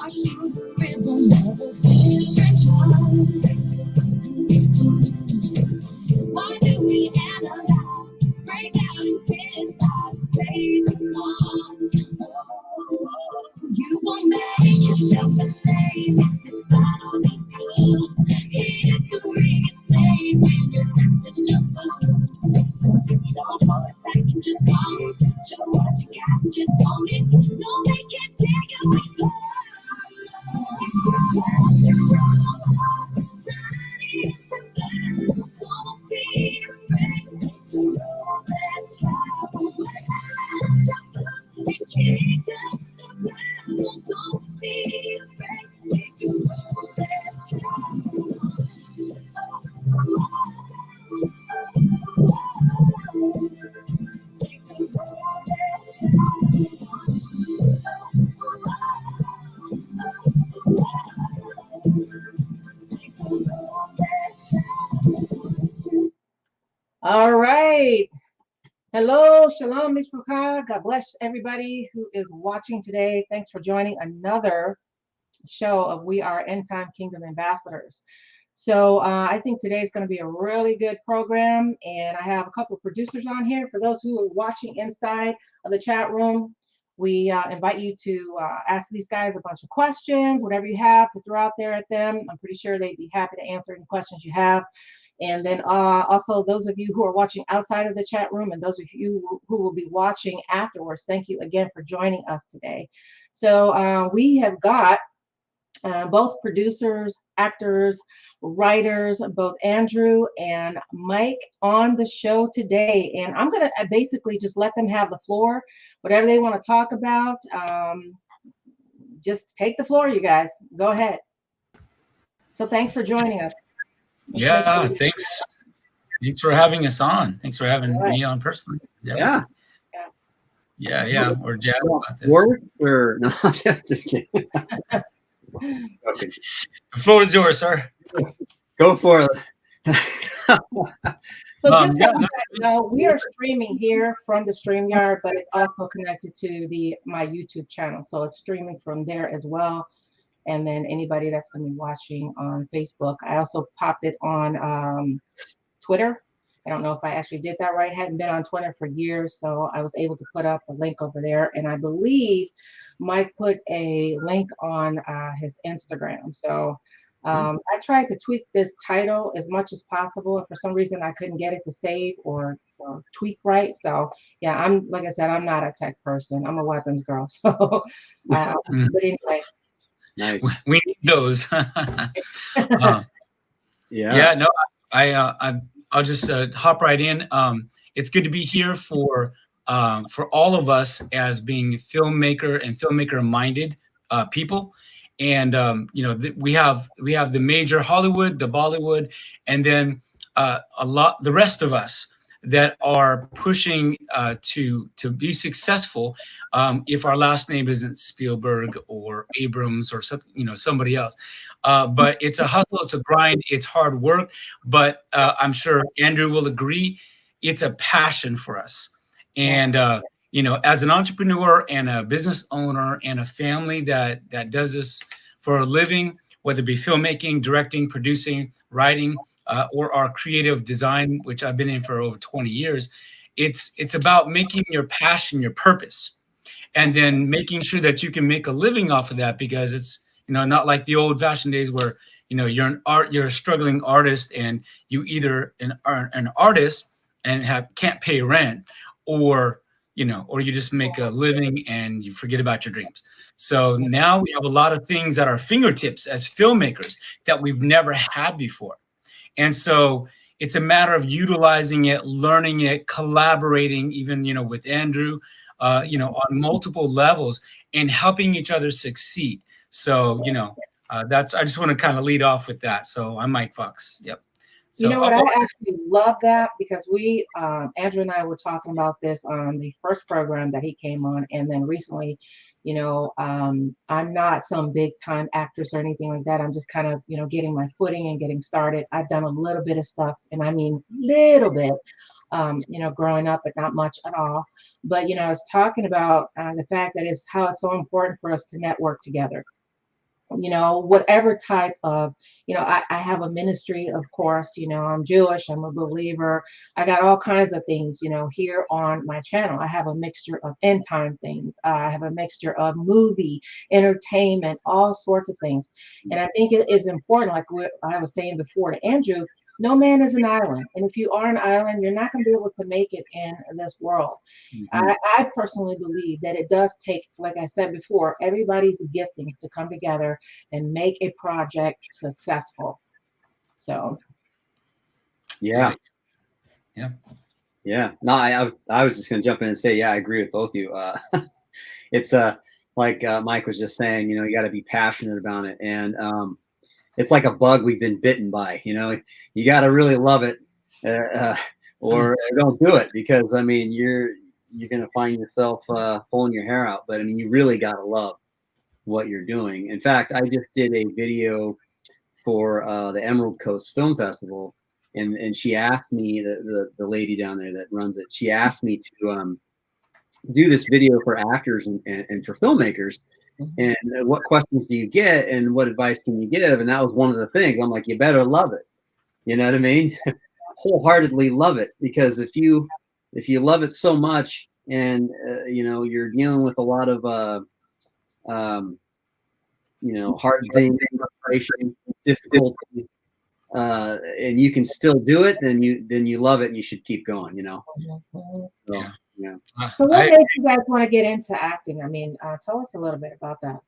Why do we analyze, break out and criticize, praise and mock? You won't make yourself a name if you follow the goods. History is made when you're acting a fool. So don't hold it back and just come. Show what you got, just own it. No, they can't take it away from you. Don't be afraid. Take the road less traveled. And kick up the ground. Don't be afraid. Take the road less traveled. Take the road less traveled. All right. Hello, shalom, mishpucha. God bless everybody who is watching today. Thanks for joining another show of We Are End Time Kingdom Ambassadors. So I think today is going to be a really good program, and I have a couple of producers on here. For those who are watching inside of the chat room, we invite you to ask these guys a bunch of questions, whatever you have to throw out there at them. I'm pretty sure they'd be happy to answer any questions you have. And then also those of you who are watching outside of the chat room and those of you who will be watching afterwards, thank you again for joining us today. So we have got both producers, actors, writers, both Andrew and Mike on the show today. And I'm going to basically just let them have the floor, whatever they want to talk about. Just take the floor, you guys. Go ahead. So thanks for joining us. Yeah, thanks. Thanks for having us on. Thanks for having me on personally. Yeah. We're jazzed about this. Or no, just kidding. Okay. The floor is yours, sir. Go for it. So just we are streaming here from the StreamYard, but it's also connected to my YouTube channel. So it's streaming from there as well. And then anybody that's going to be watching on Facebook. I also popped it on Twitter. I don't know if I actually did that right. I hadn't been on Twitter for years, so I was able to put up a link over there. And I believe Mike put a link on his Instagram. So I tried to tweak this title as much as possible. And for some reason, I couldn't get it to save or tweak right. So yeah, like I said, I'm not a tech person. I'm a weapons girl. So, but anyway. Nice. We need those. I'll just hop right in. It's good to be here for all of us as being filmmaker and filmmaker-minded people. And we have the major Hollywood, the Bollywood, and then the rest of us that are pushing to be successful. If our last name isn't Spielberg or Abrams or somebody else, but it's a hustle, it's a grind, it's hard work. But I'm sure Andrew will agree, it's a passion for us. And as an entrepreneur and a business owner and a family that does this for a living, whether it be filmmaking, directing, producing, writing, or our creative design, which I've been in for over 20 years, it's about making your passion your purpose, and then making sure that you can make a living off of that, because it's not like the old-fashioned days where you're a struggling artist and you either are an artist and can't pay rent, or you just make a living and you forget about your dreams. So now we have a lot of things at our fingertips as filmmakers that we've never had before. And so it's a matter of utilizing it, learning it, collaborating, even, with Andrew, on multiple levels, and helping each other succeed. So, I just want to kind of lead off with that. So I'm Mike Fox. Yep. So, you know what? I actually love that, because Andrew and I were talking about this on the first program that he came on. And then recently, I'm not some big time actress or anything like that. I'm just kind of, getting my footing and getting started. I've done a little bit of stuff, and I mean, little bit, growing up, but not much at all. But, I was talking about the fact that how it's so important for us to network together. you know, whatever type of, you know, I have a ministry, of course, you know, I'm Jewish, I'm a believer. I got all kinds of things, you know, here on my channel. I have a mixture of end time things. I have a mixture of movie, entertainment, all sorts of things. And I think it is important, like what I was saying before to Andrew, no man is an island. And if you are an island, you're not going to be able to make it in this world. Mhm. I personally believe that it does take, like I said before, everybody's giftings to come together and make a project successful. So, Yeah. Yeah. Yeah. No, I was just going to jump in and say, yeah, I agree with both of you. It's like Mike was just saying, you know, you got to be passionate about it. And it's like a bug we've been bitten by, you know, you got to really love it or don't do it, because I mean, you're going to find yourself pulling your hair out. But I mean, you really got to love what you're doing. In fact, I just did a video for the Emerald Coast Film Festival, and she asked me, the lady down there that runs it, she asked me to do this video for actors and for filmmakers. mhm, And what questions do you get, and what advice can you give? And that was one of the things. I'm like, you better love it. You know what I mean? Wholeheartedly love it, because if you love it so much, and you know, you're dealing with a lot of um, you know, hard things, frustration, difficulties, and you can still do it, then you love it, and you should keep going. You know. mhm, mhm. So Yeah. yeah, So what I made you guys want to get into acting? I mean, tell us a little bit about that.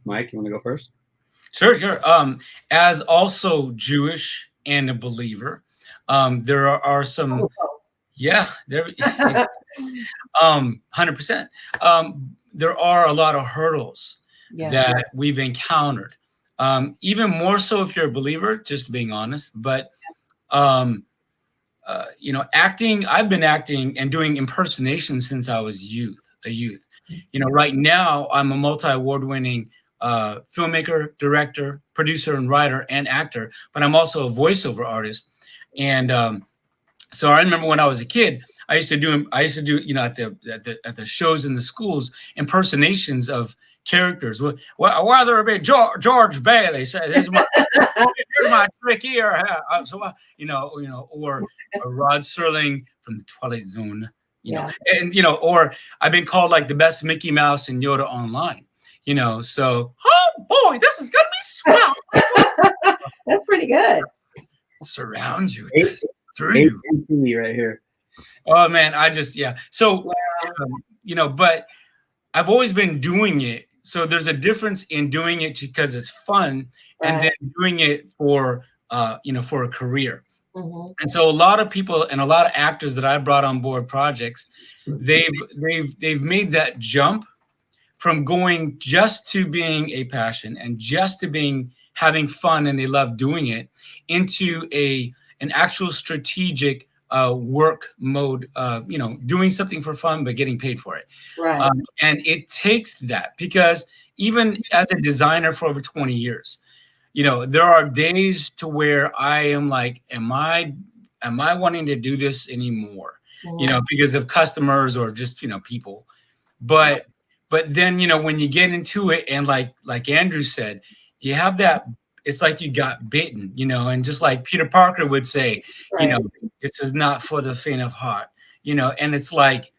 Mike, you want to go first? Sure. As also Jewish and a believer, there are some, yeah, there, 100%. There are a lot of hurdles Yeah. that we've encountered. Even more so if you're a believer, just being honest. But um, you know, acting. I've been acting and doing impersonations since I was a youth. You know, right now I'm a multi-award-winning filmmaker, director, producer, and writer and actor. But I'm also a voiceover artist. And so I remember when I was a kid, I used to do, you know, at the shows in the schools, impersonations of characters. Whether it be George Bailey, say, here's my trick here. So, or Rod Serling from the Twilight Zone, you know, Yeah. and you know, or I've been called like the best Mickey Mouse and Yoda online, you know. So, oh boy, this is gonna be swell. That's pretty good. Surround you, Eight, through you. AT&T right here. Oh man, I just So, Wow. you know, but I've always been doing it. So there's a difference in doing it because it's fun, and Right. then doing it for you know, for a career. Hmm. And so a lot of people and a lot of actors that I brought on board projects, they've made that jump from going just to being a passion and just to being having fun and they love doing it into an actual strategic work mode, you know, doing something for fun but getting paid for it. Right. And it takes that, because even as a designer for over 20 years, you know, there are days to where I am like, am I wanting to do this anymore? You Mhm. know, because of customers or just, you know, people. But then, you know, when you get into it, and like Andrew said, you have that, it's like you got bitten, you know, and just like Peter Parker would say, you Right. know, this is not for the faint of heart, you know, and it's like,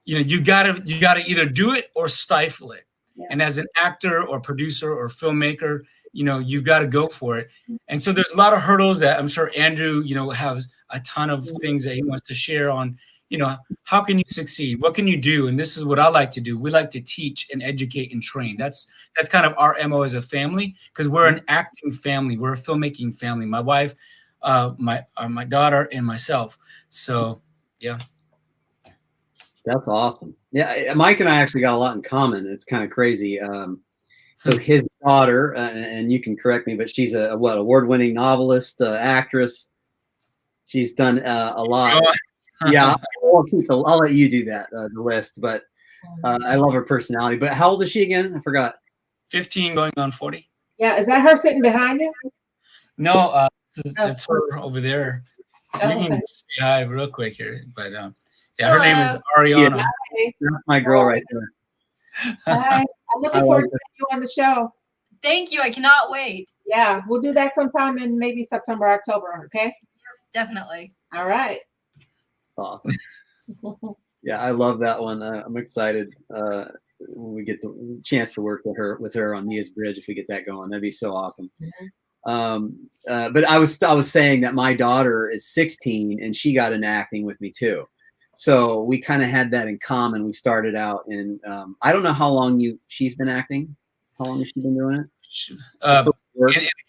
you know, you gotta either do it or stifle it. Yeah. And as an actor or producer or filmmaker, you know, you've got to go for it. And so there's a lot of hurdles that I'm sure Andrew, you know, has a ton of things that he wants to share on, you know, how can you succeed? What can you do? And this is what I like to do. We like to teach and educate and train. That's kind of our MO as a family, because we're an acting family. We're a filmmaking family. My wife, my daughter, and myself. So yeah. That's awesome. Yeah, Mike and I actually got a lot in common. It's kind of crazy. So his daughter, and you can correct me, but she's a award-winning novelist, actress. She's done a lot. Yeah, I'll let you do that, the list. But I love her personality. But how old is she again? I forgot. 15 going on 40. Yeah. Is that her sitting behind you? No, Oh, it's her over there. You okay. can say hi real quick here, but yeah, her name is Yeah, Ariana. Hi. that's my girl right there. Hi. I'm looking I forward like to you on the show. Thank you. I cannot wait. Yeah, we'll do that sometime in maybe September, October. Okay. Definitely. All right. Awesome. Yeah, I love that one. I'm excited when we get the chance to work with her on Mia's Bridge. If we get that going, that'd be so awesome. But I was saying that my daughter is 16 and she got into acting with me too. So we kind of had that in common. We started out in I don't know how long she's been acting. How long has she been doing it? In a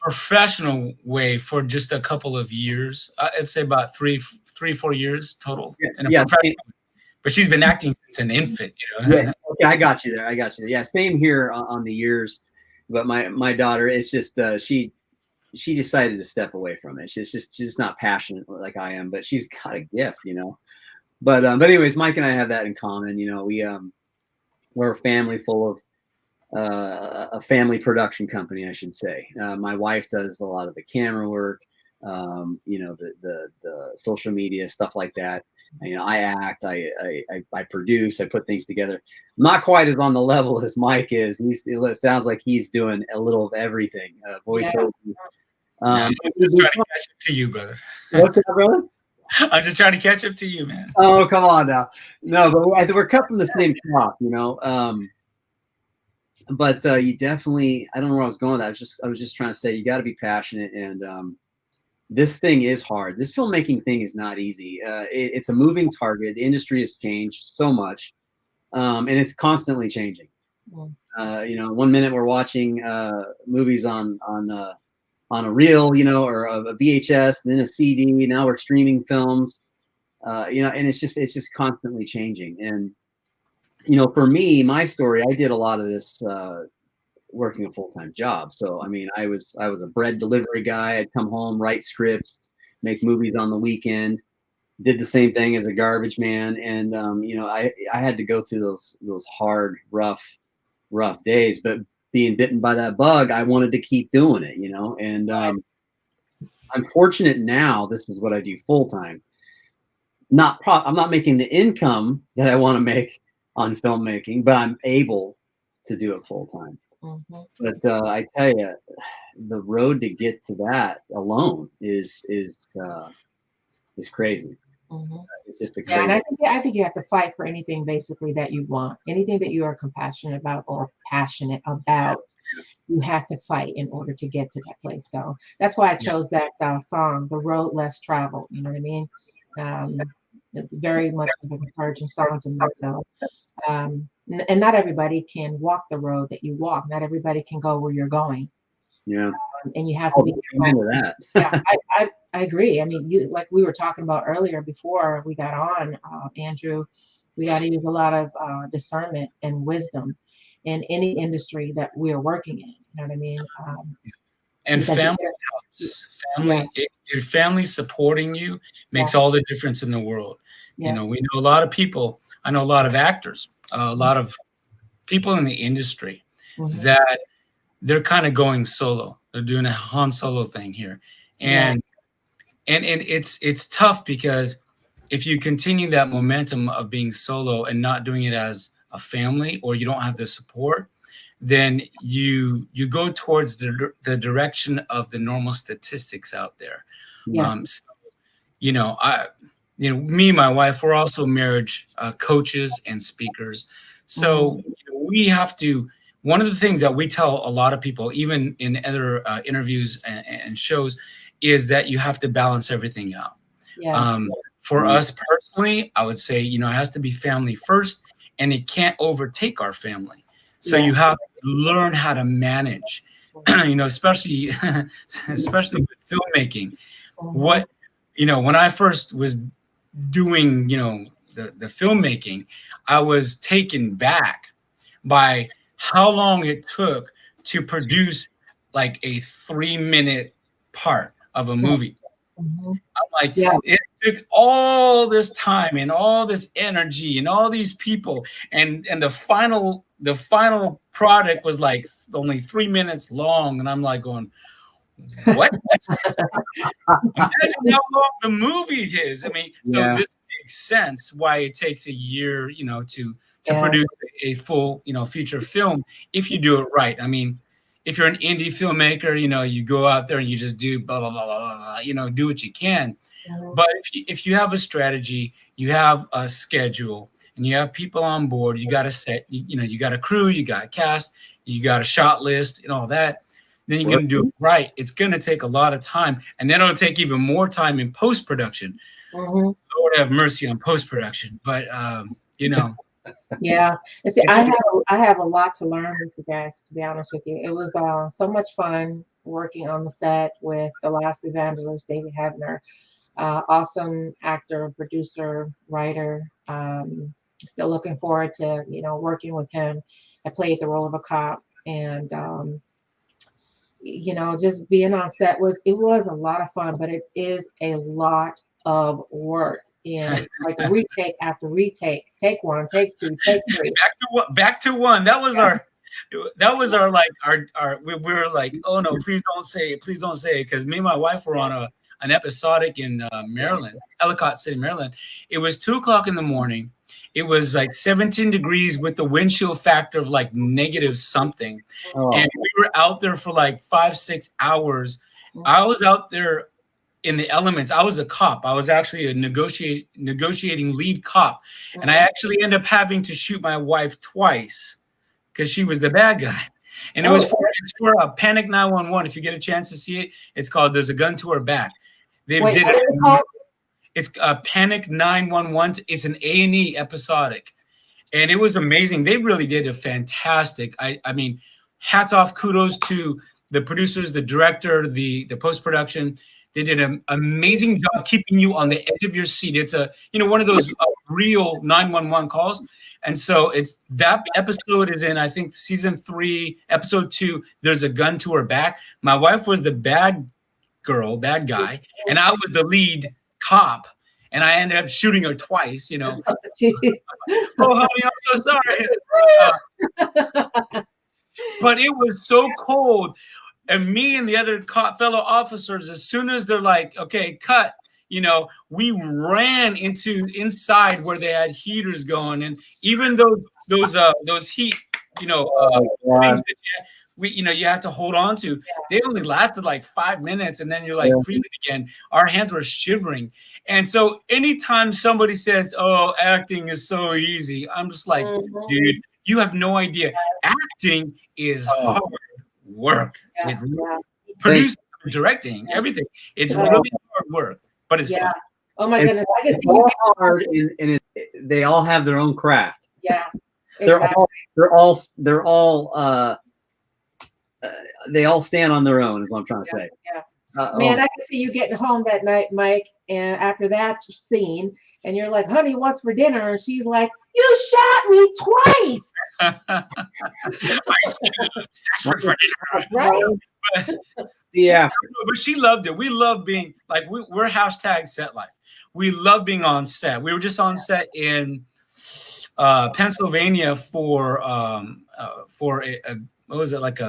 professional way for just a couple of years. I'd say about 4 years total. Yeah. But she's been acting since an infant, you know. Yeah, okay, I got you there. Yeah, same here on the years. But my daughter, it's just she decided to step away from it. She's not passionate like I am, but she's got a gift, you know. But anyways, Mike and I have that in common. You know, we're a family full of a family production company, I should say. My wife does a lot of the camera work, you know, the social media stuff like that. You know, I act, I produce, I put things together. I'm not quite as on the level as Mike is. It sounds like he's doing a little of everything. Voiceover. I'm just trying to catch up to you, brother. What's that, brother? I'm just trying to catch up to you, man. Oh, come on now. No, but we're cut from the same cloth, you know. But you definitely, I don't know where I was going with that. I was just trying to say you got to be passionate, and this thing is hard. This filmmaking thing is not easy. It's a moving target. The industry has changed so much, and it's constantly changing. You know, 1 minute we're watching movies on a reel, you know, or a VHS, and then a CD. Now we're streaming films, you know, and it's just constantly changing. And you know, for me, my story, I did a lot of this working a full-time job. So, I mean, I was a bread delivery guy. I'd come home, write scripts, make movies on the weekend, did the same thing as a garbage man. And, you know, I had to go through those hard, rough days, but being bitten by that bug, I wanted to keep doing it, you know, and I'm fortunate now. This is what I do full-time. I'm not making the income that I want to make on filmmaking, but I'm able to do it full time. But I tell you, the road to get to that alone is crazy. It's just a crazy. And I think you have to fight for anything basically that you want, anything that you are compassionate about or passionate about. You have to fight in order to get to that place. So that's why I chose that song, "The Road Less Traveled." You know what I mean? It's very much of an encouraging song to me. So, and not everybody can walk the road that you walk. Not everybody can go where you're going. Yeah. And you have to be into that. Yeah, I agree. I mean, like we were talking about earlier before we got on, Andrew, we got to use a lot of discernment and wisdom in any industry that we're working in. You know what I mean? And family helps. Your family supporting you makes all the difference in the world. You know, we know a lot of people. I know a lot of actors, a lot of people in the industry that they're kind of going solo. They're doing a Han Solo thing here, and it's tough because if you continue that momentum of being solo and not doing it as a family, or you don't have the support, then you go towards the direction of the normal statistics out there. So, you know, me and my wife, we're also marriage coaches and speakers. So you know, we have to, one of the things that we tell a lot of people, even in other interviews and shows, is that you have to balance everything out. For us personally, I would say, you know, it has to be family first, and it can't overtake our family. So you have to learn how to manage, you know, especially with filmmaking. What, you know, when I first was doing, you know, the filmmaking, I was taken back by how long it took to produce like a 3-minute part of a movie. I'm like, it took all this time and all this energy and all these people, and the final product was like only 3 minutes long, and I'm like going, what? Imagine how long the movie is. I mean, so this makes sense why it takes a year, you know, to produce a full, you know, feature film if you do it right. I mean, if you're an indie filmmaker, you know, you go out there and you just do blah blah blah blah blah, blah, you know, do what you can. But if you have a strategy, you have a schedule, and you have people on board, you got a set, you know, you got a crew, you got a cast, you got a shot list, and all that. Then you're going to do it right. It's going to take a lot of time, and then it'll take even more time in post production. Lord have mercy on post production, but you know. Yeah, and see, I have a lot to learn with you guys. To be honest with you, it was so much fun working on the set with The Last Evangelist, David Hebner. Awesome actor, producer, writer. Still looking forward to, you know, working with him. I played the role of a cop, and you know, just being on set was a lot of fun, but it is a lot of work. And like retake after retake, take one, take two, take three. Back to one. That was our like our we were like, oh no, please don't say it, because me and my wife were on an episodic in Maryland, Ellicott City, Maryland. It was 2:00 in the morning. It was like 17 degrees with the wind chill factor of like negative something. And we were out there for like 5-6 hours. I was out there in the elements. I was a cop. I was actually a negotiating lead cop. And I actually ended up having to shoot my wife twice because she was the bad guy. And it's for a Panic 911. If you get a chance to see it, it's called There's a Gun to Her Back. It's a Panic 911. It's an A&E episodic. And it was amazing. They really did a fantastic. I mean, hats off, kudos to the producers, the director, the post-production. They did an amazing job keeping you on the edge of your seat. It's one of those real 911 calls. And so it's that episode is in, I think, season 3, episode 2, There's a Gun to Her Back. My wife was the bad guy, and I was the lead cop. And I ended up shooting her twice, you know. Oh, honey, I'm so sorry. But it was so cold. And me and the other fellow officers, as soon as they're like, okay, cut, you know, we ran inside where they had heaters going. And even those heat, you know, things that you have to hold on to, they only lasted like 5 minutes, and then you're like freezing again. Our hands were shivering. And so anytime somebody says, oh, acting is so easy, I'm just like, dude, you have no idea. Acting is hard work. Producing, directing, everything. It's really hard work, but it's fun. Oh my goodness. I can see all hard, and they all have their own craft. Yeah. Exactly. They all stand on their own, is what I'm trying to say. Man, I can see you getting home that night, Mike, and after that scene, and you're like, honey, what's for dinner? And she's like, you shot me twice. Right? Yeah. But she loved it. We love being like, we're hashtag set life. We love being on set. We were just on set in Pennsylvania for what was it, like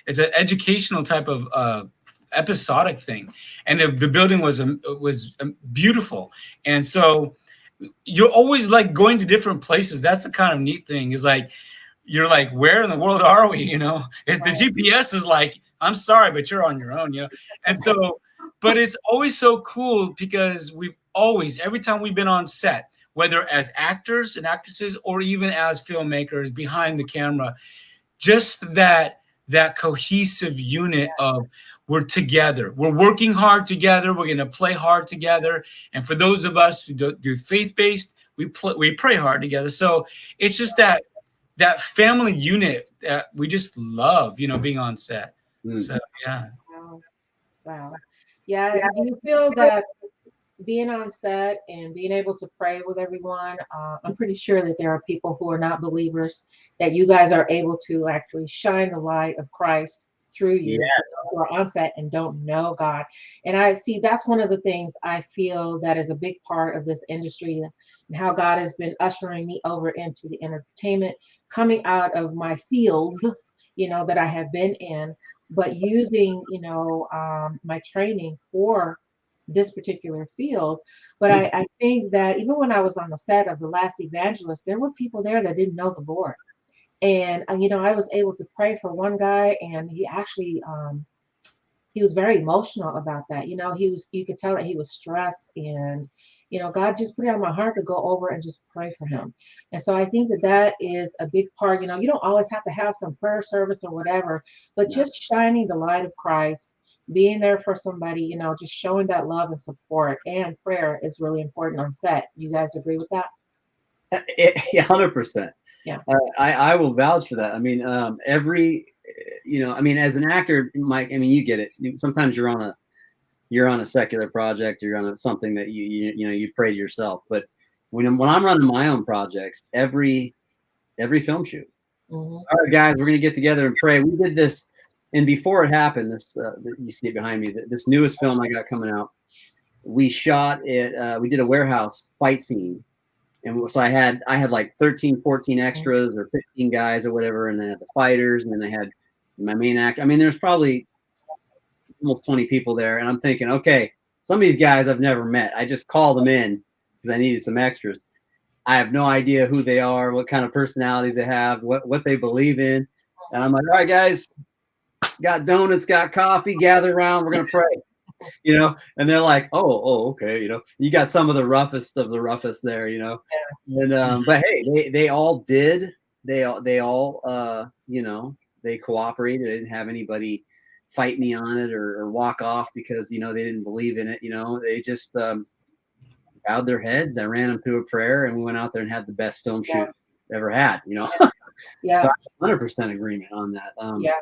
it's an educational type of episodic thing, and the building was beautiful. And so you're always like going to different places. That's the kind of neat thing, is like you're like, where in the world are we, you know? The GPS is like, I'm sorry, but you're on your own, you know. And so, but it's always so cool because every time we've been on set, whether as actors and actresses or even as filmmakers behind the camera, just that cohesive unit of we're together, we're working hard together, we're going to play hard together. And for those of us who do faith-based, we pray hard together. So it's just that family unit that we just love, you know, being on set. So yeah. Wow. Yeah. Do you feel that being on set and being able to pray with everyone, I'm pretty sure that there are people who are not believers, that you guys are able to actually shine the light of Christ through you, who are on set and don't know God. And I see that's one of the things I feel that is a big part of this industry, and how God has been ushering me over into the entertainment, coming out of my fields, you know, that I have been in, but using, you know, my training for this particular field. But I think that even when I was on the set of The Last Evangelist, there were people there that didn't know the Lord. And I was able to pray for one guy, and he actually he was very emotional about that. You could tell that he was stressed, and God just put it on my heart to go over and just pray for him. And so I think that that is a big part. You don't always have to have some prayer service or whatever, but Yeah. just shining the light of Christ, being there for somebody, just showing that love and support, and prayer is really important on set. You guys agree with that? Yeah, 100%. Yeah. I will vouch for that. I mean, as an actor, Mike, I mean, you get it. Sometimes you're on a secular project, or you're on something that you've prayed yourself. But when I'm running my own projects, every film shoot, Mm-hmm. all right, guys, we're gonna get together and pray. We did this, and before it happened, this you see it behind me. This newest film I got coming out, we shot it. We did a warehouse fight scene. And so I had like 13, 14 extras or 15 guys or whatever. And then I had the fighters, and then I had my main actor. I mean, there's probably almost 20 people there. And I'm thinking, okay, some of these guys I've never met. I just called them in because I needed some extras. I have no idea who they are, what kind of personalities they have, what they believe in. And I'm like, all right, guys, got donuts, got coffee, gather around. We're going to pray. And they're like, oh, okay. You got some of the roughest of the roughest there, Yeah. and, but hey, they all did, they all, they cooperated. I didn't have anybody fight me on it or walk off because, they didn't believe in it. They just, bowed their heads. I ran them through a prayer, and we went out there and had the best film shoot ever had, Yeah. So 100% agreement on that. Yeah.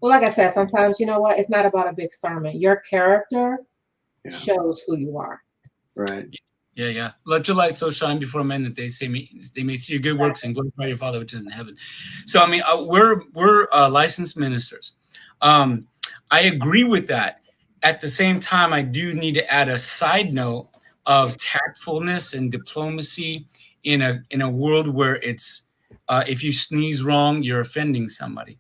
Well, like I said, sometimes it's not about a big sermon. Your character shows who you are. Right. Yeah. Let your light so shine before men that they may see your good works and glorify your Father which is in heaven. So I mean, we're licensed ministers. I agree with that. At the same time, I do need to add a side note of tactfulness and diplomacy in a world where it's if you sneeze wrong, you're offending somebody.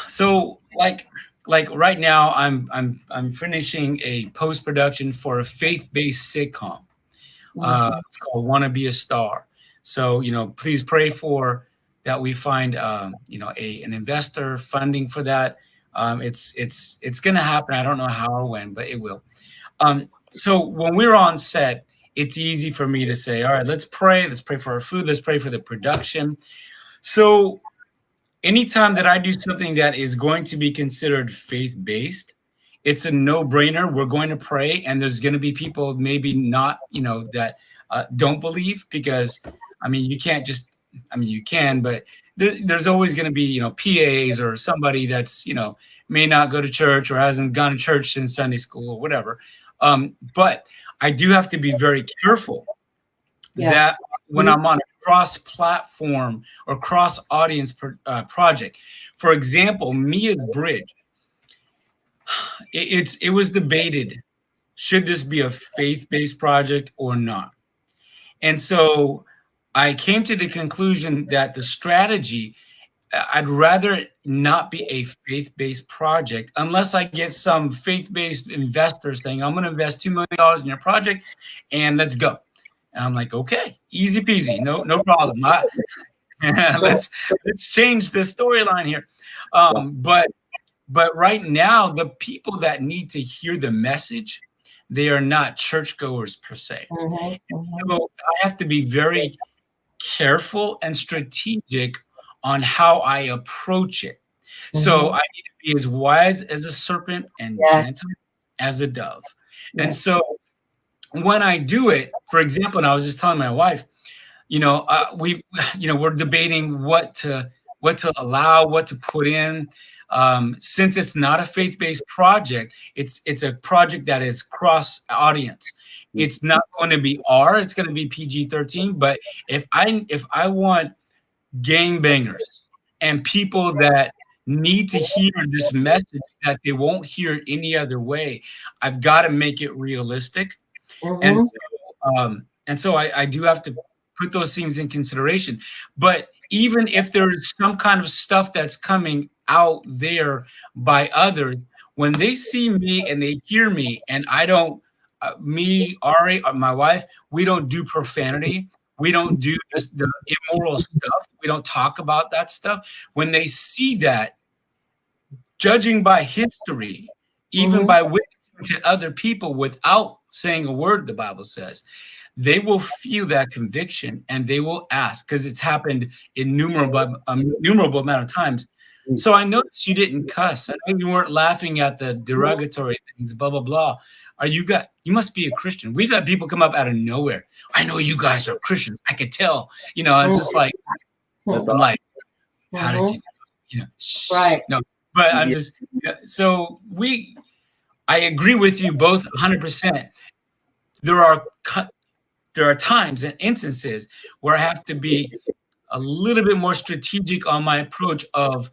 So like right now, I'm finishing a post-production for a faith-based sitcom. It's called "Wanna Be a Star." So please pray for that. We find an investor funding for that. It's going to happen. I don't know how or when, but it will. So when we're on set, it's easy for me to say, all right, let's pray. Let's pray for our food. Let's pray for the production. So anytime that I do something that is going to be considered faith-based, it's a no-brainer. We're going to pray, and there's going to be people maybe not, that don't believe, because, I mean, you can't just, I mean, you can, but there's always going to be, PAs or somebody that's, may not go to church or hasn't gone to church since Sunday school or whatever. But I do have to be very careful that when I'm on a cross-platform or cross-audience project. For example, Mia's Bridge, it was debated, should this be a faith-based project or not? And so I came to the conclusion that the strategy, I'd rather it not be a faith-based project unless I get some faith-based investor saying, I'm going to invest $2 million in your project and let's go. And I'm like, okay, easy peasy, no problem. Let's change the storyline here. But right now, the people that need to hear the message, they are not churchgoers per se. So I have to be very careful and strategic on how I approach it. So I need to be as wise as a serpent and gentle as a dove. And so when I do it, for example, and I was just telling my wife, we're debating what to allow, what to put in. Since it's not a faith-based project, it's a project that is cross audience. It's not going to be R, it's going to be PG-13. But if I want gangbangers and people that need to hear this message that they won't hear it any other way, I've got to make it realistic. And so I do have to put those things in consideration. But even if there's some kind of stuff that's coming out there by others, when they see me and they hear me, and I don't, me, Ari, my wife, we don't do profanity. We don't do the immoral stuff. We don't talk about that stuff. When they see that, judging by history, even by witnessing to other people without saying a word, the Bible says, they will feel that conviction and they will ask, because it's happened innumerable amount of times. So I noticed you didn't cuss. I know you weren't laughing at the derogatory things, blah, blah, blah. You must be a Christian. We've had people come up out of nowhere. I know you guys are Christians. I could tell. It's just like, I'm like, how did you, right. No, but I'm just, so I agree with you both 100%. There are times and instances where I have to be a little bit more strategic on my approach of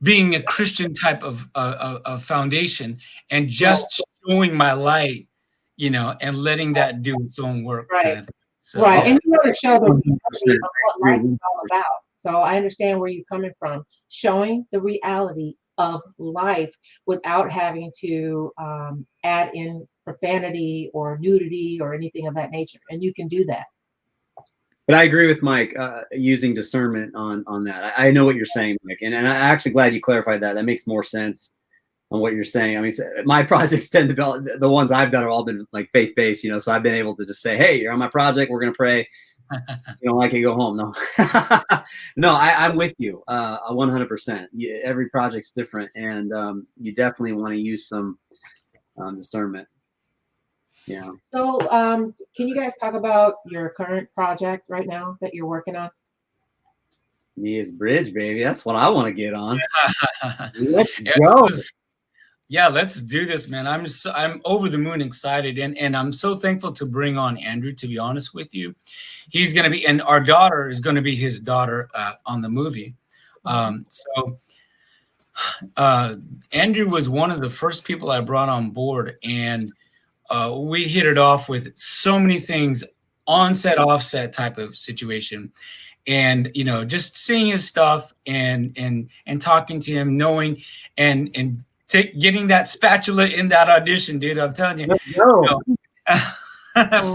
being a Christian type of foundation and just showing my light, and letting that do its own work. Right. Kind of thing. So, right. yeah. And you want to show the reality of what life is all about. So I understand where you're coming from, showing the reality of life without having to add in profanity or nudity or anything of that nature. And you can do that. But I agree with Mike using discernment on that. I know what you're saying, Mike, and I'm actually glad you clarified that. That makes more sense on what you're saying. I mean, my projects tend to the ones I've done have all been like faith-based, so I've been able to just say, hey, you're on my project, we're going to pray. You don't like it, go home. No, no, I'm with you 100%. Every project's different, and you definitely want to use some discernment. Yeah. So can you guys talk about your current project right now that you're working on? Nia's Bridge, baby. That's what I want to get on. Let's go. Yeah, let's do this, man. I'm over the moon excited, and I'm so thankful to bring on Andrew, to be honest with you. He's going to be, and our daughter is going to be his daughter on the movie. Andrew was one of the first people I brought on board, and we hit it off with so many things, on-set, off-set type of situation. And, just seeing his stuff and talking to him, knowing and getting that spatula in that audition, dude. I'm telling you,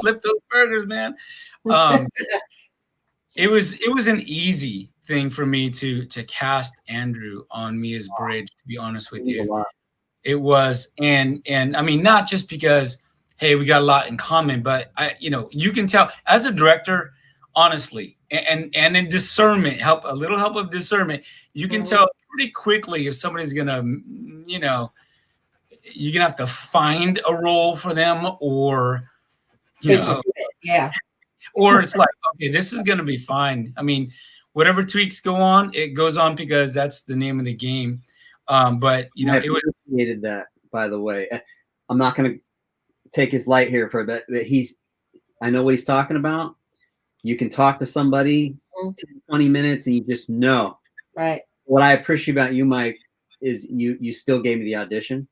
flip those burgers, man. It was an easy thing for me to cast Andrew on Nia's Bridge, to be honest with you. It was, and I mean, not just because, hey, we got a lot in common, but you can tell as a director, honestly, and in discernment, a little help of discernment, you can tell pretty quickly if somebody's gonna, you're gonna have to find a role for them, or or it's like, okay, this is gonna be fine. I mean, whatever tweaks go on, it goes on because that's the name of the game. But I appreciated that, by the way. I'm not gonna take his light here for a bit, but I know what he's talking about. You can talk to somebody 20 minutes and you just know. Right. What I appreciate about you, Mike, is you still gave me the audition.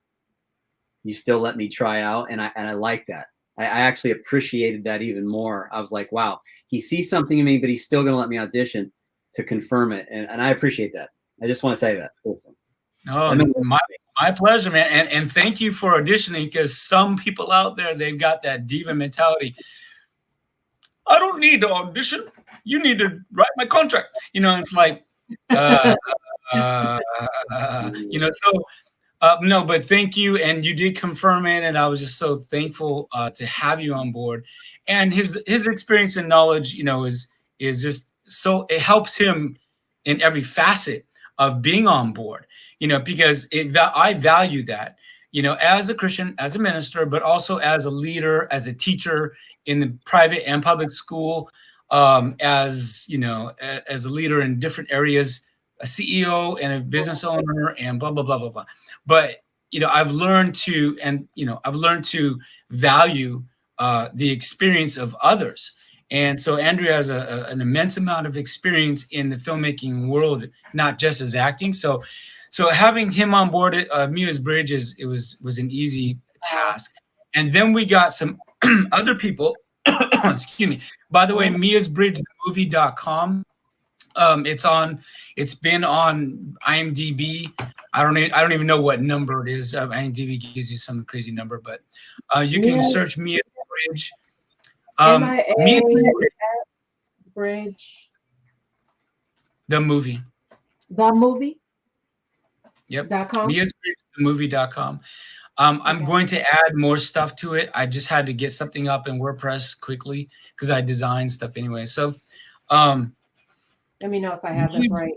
You still let me try out, and I like that. I actually appreciated that even more. I was like, wow, he sees something in me, but he's still going to let me audition to confirm it, and I appreciate that. I just want to tell you that. Oh, my pleasure, man, and thank you for auditioning, because some people out there, they've got that diva mentality. I don't need to audition. You need to write my contract. It's like, no, but thank you. And you did confirm it. And I was just so thankful to have you on board. And his experience and knowledge, is just so, it helps him in every facet of being on board, because I value that, as a Christian, as a minister, but also as a leader, as a teacher in the private and public school, as a leader in different areas, a CEO and a business owner, and blah blah blah blah blah. But I've learned to value the experience of others, and so Andrew has an immense amount of experience in the filmmaking world, not just as acting. So having him on board at Nia's Bridge was an easy task. And then we got some other people. Excuse me. By the way, niasbridgemovie.com. It's been on IMDb. I don't even know what number it is. IMDb gives you some crazy number, but you can search Nia's Bridge. Me MIA Bridge, the movie. the movie. Yep. .com. miasbridgethemovie.com. I'm Okay. going to add more stuff to it. I just had to get something up in WordPress quickly because I design stuff anyway. So um, Let me know if I have this right.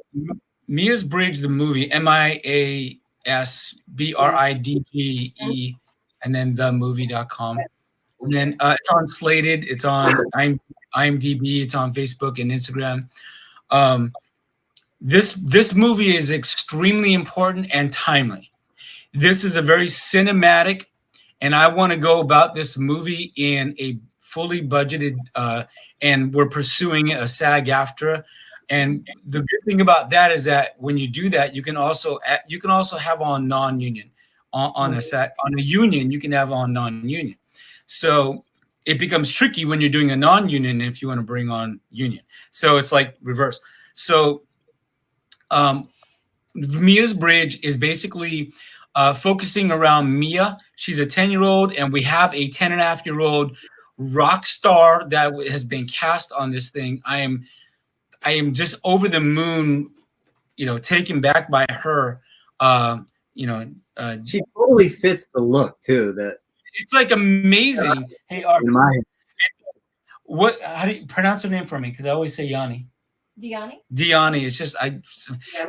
Mia's Bridge, the movie, MIASBRIDGE, and then themovie.com. And then it's on Slated, it's on IMDb, it's on Facebook and Instagram. This movie is extremely important and timely. This is a very cinematic, and I want to go about this movie in a fully budgeted, and we're pursuing a SAG-AFTRA. And the good thing about that is that when you do that, you can also have on non-union. On a union, you can have on non-union. So it becomes tricky when you're doing a non-union if you want to bring on union. So it's like reverse. So Mia's Bridge is basically focusing around Mia. She's a 10-year-old, and we have a 10-and-a-half-year-old rock star that has been cast on this thing. I am just over the moon, taken back by her. She totally fits the look too. That it's like amazing. Hey, Art, how do you pronounce her name for me? Because I always say Yanni. Diani. It's just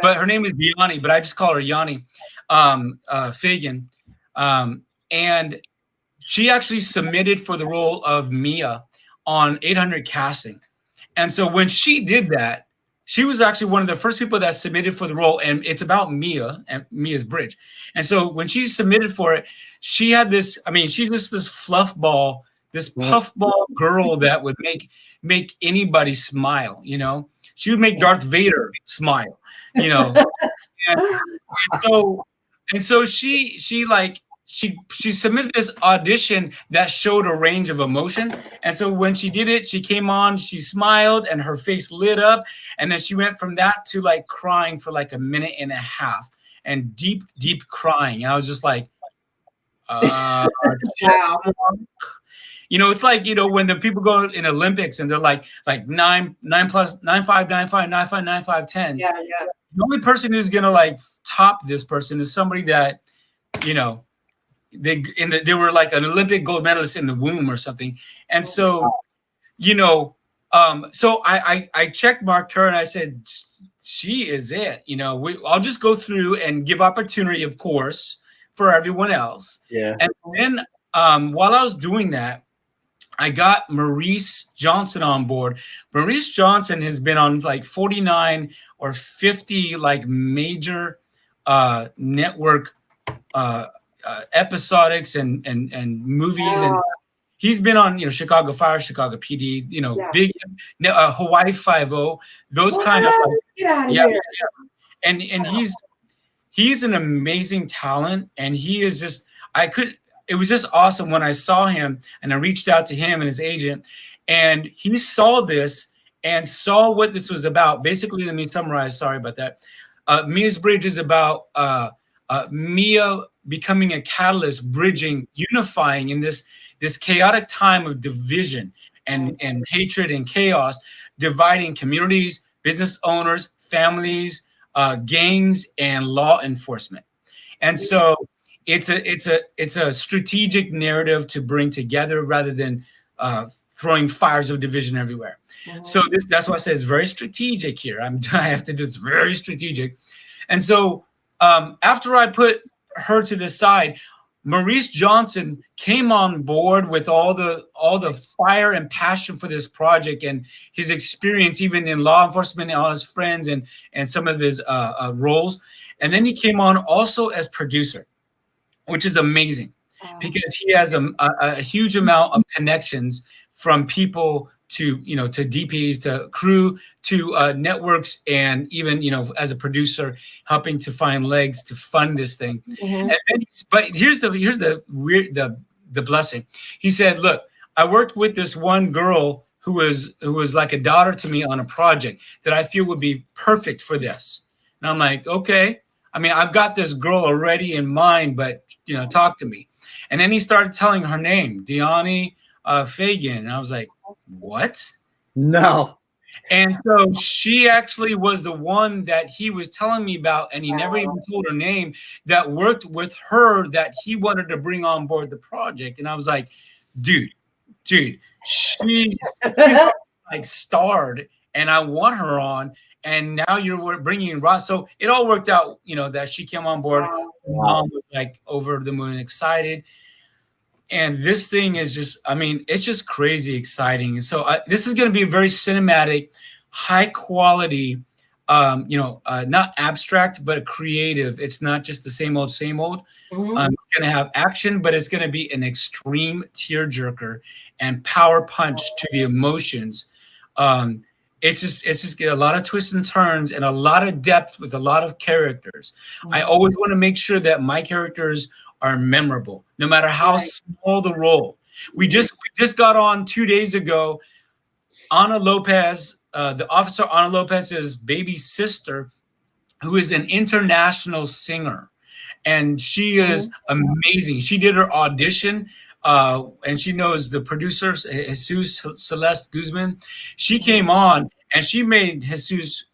but her name is Diani, but I just call her Yanni. Fagan, and she actually submitted for the role of Mia on 800 casting. And so when she did that, she was actually one of the first people that submitted for the role, and it's about Mia and Mia's Bridge. And so when she submitted for it, she had this, she's just this fluff ball, this puffball girl that would make anybody smile, She would make Darth Vader smile, and so she submitted this audition that showed a range of emotion. And so when she did it, she came on, she smiled and her face lit up. And then she went from that to like crying for like a minute and a half and deep, deep crying. And I was just like, wow. It's like, when the people go in Olympics and they're like 9 plus 9 5 9 5 9 5 9 5 10. Yeah. The only person who's gonna like top this person is somebody that, they were like an Olympic gold medalist in the womb or something. And so, so I check marked her and I said, she is it. I'll just go through and give opportunity, of course, for everyone else. Yeah. And then while I was doing that, I got Maurice Johnson on board. Maurice Johnson has been on like 49 or 50 like major network episodics and movies, and he's been on Chicago Fire, Chicago PD, big Hawaii 5-0, those kind of get out of here. And he's an amazing talent, and he is just it was just awesome when I saw him and I reached out to him and his agent, and he saw this and saw what this was about. Basically, let me summarize. Sorry about that. Mia's Bridge is about Mia becoming a catalyst, bridging, unifying in this chaotic time of division and hatred and chaos, dividing communities, business owners, families, gangs, and law enforcement. And so it's a strategic narrative to bring together rather than throwing fires of division everywhere. So that's why I say it's very strategic here. I have to do it's very strategic. And so after I put her to the side, Maurice Johnson came on board with all the fire and passion for this project and his experience even in law enforcement and all his friends and some of his roles. And then he came on also as producer, which is amazing because he has a huge amount of connections from people to DPs, to crew, to networks, and even as a producer, helping to find legs to fund this thing. And then, but here's the weird the blessing. He said, "Look, I worked with this one girl who was like a daughter to me on a project that I feel would be perfect for this." And I'm like, "Okay. I've got this girl already in mind, but talk to me." And then he started telling her name, Diani Fagan. And I was like, what? No. And so she actually was the one that he was telling me about, and he never Wow. even told her name, that worked with her that he wanted to bring on board the project. And I was like, dude, she's like starred, and I want her on. And now you're bringing Ross. So it all worked out, you know, that she came on board. Wow. Mom was like over the moon excited. And this thing is just, I mean, it's just crazy exciting. So this is going to be a very cinematic, high quality, you know, not abstract, but creative. It's not just the same old, same old. Mhm. It's going to have action, but it's going to be an extreme tearjerker and power punch to the emotions. It's just a lot of twists and turns and a lot of depth with a lot of characters. I always want to make sure that my characters are memorable, no matter how small the role. We just got on 2 days ago. Ana Lopez, the officer Ana Lopez's baby sister, who is an international singer, and she is amazing. She did her audition, and she knows the producers, Jesus Celeste Guzman. She came on and she made Jesus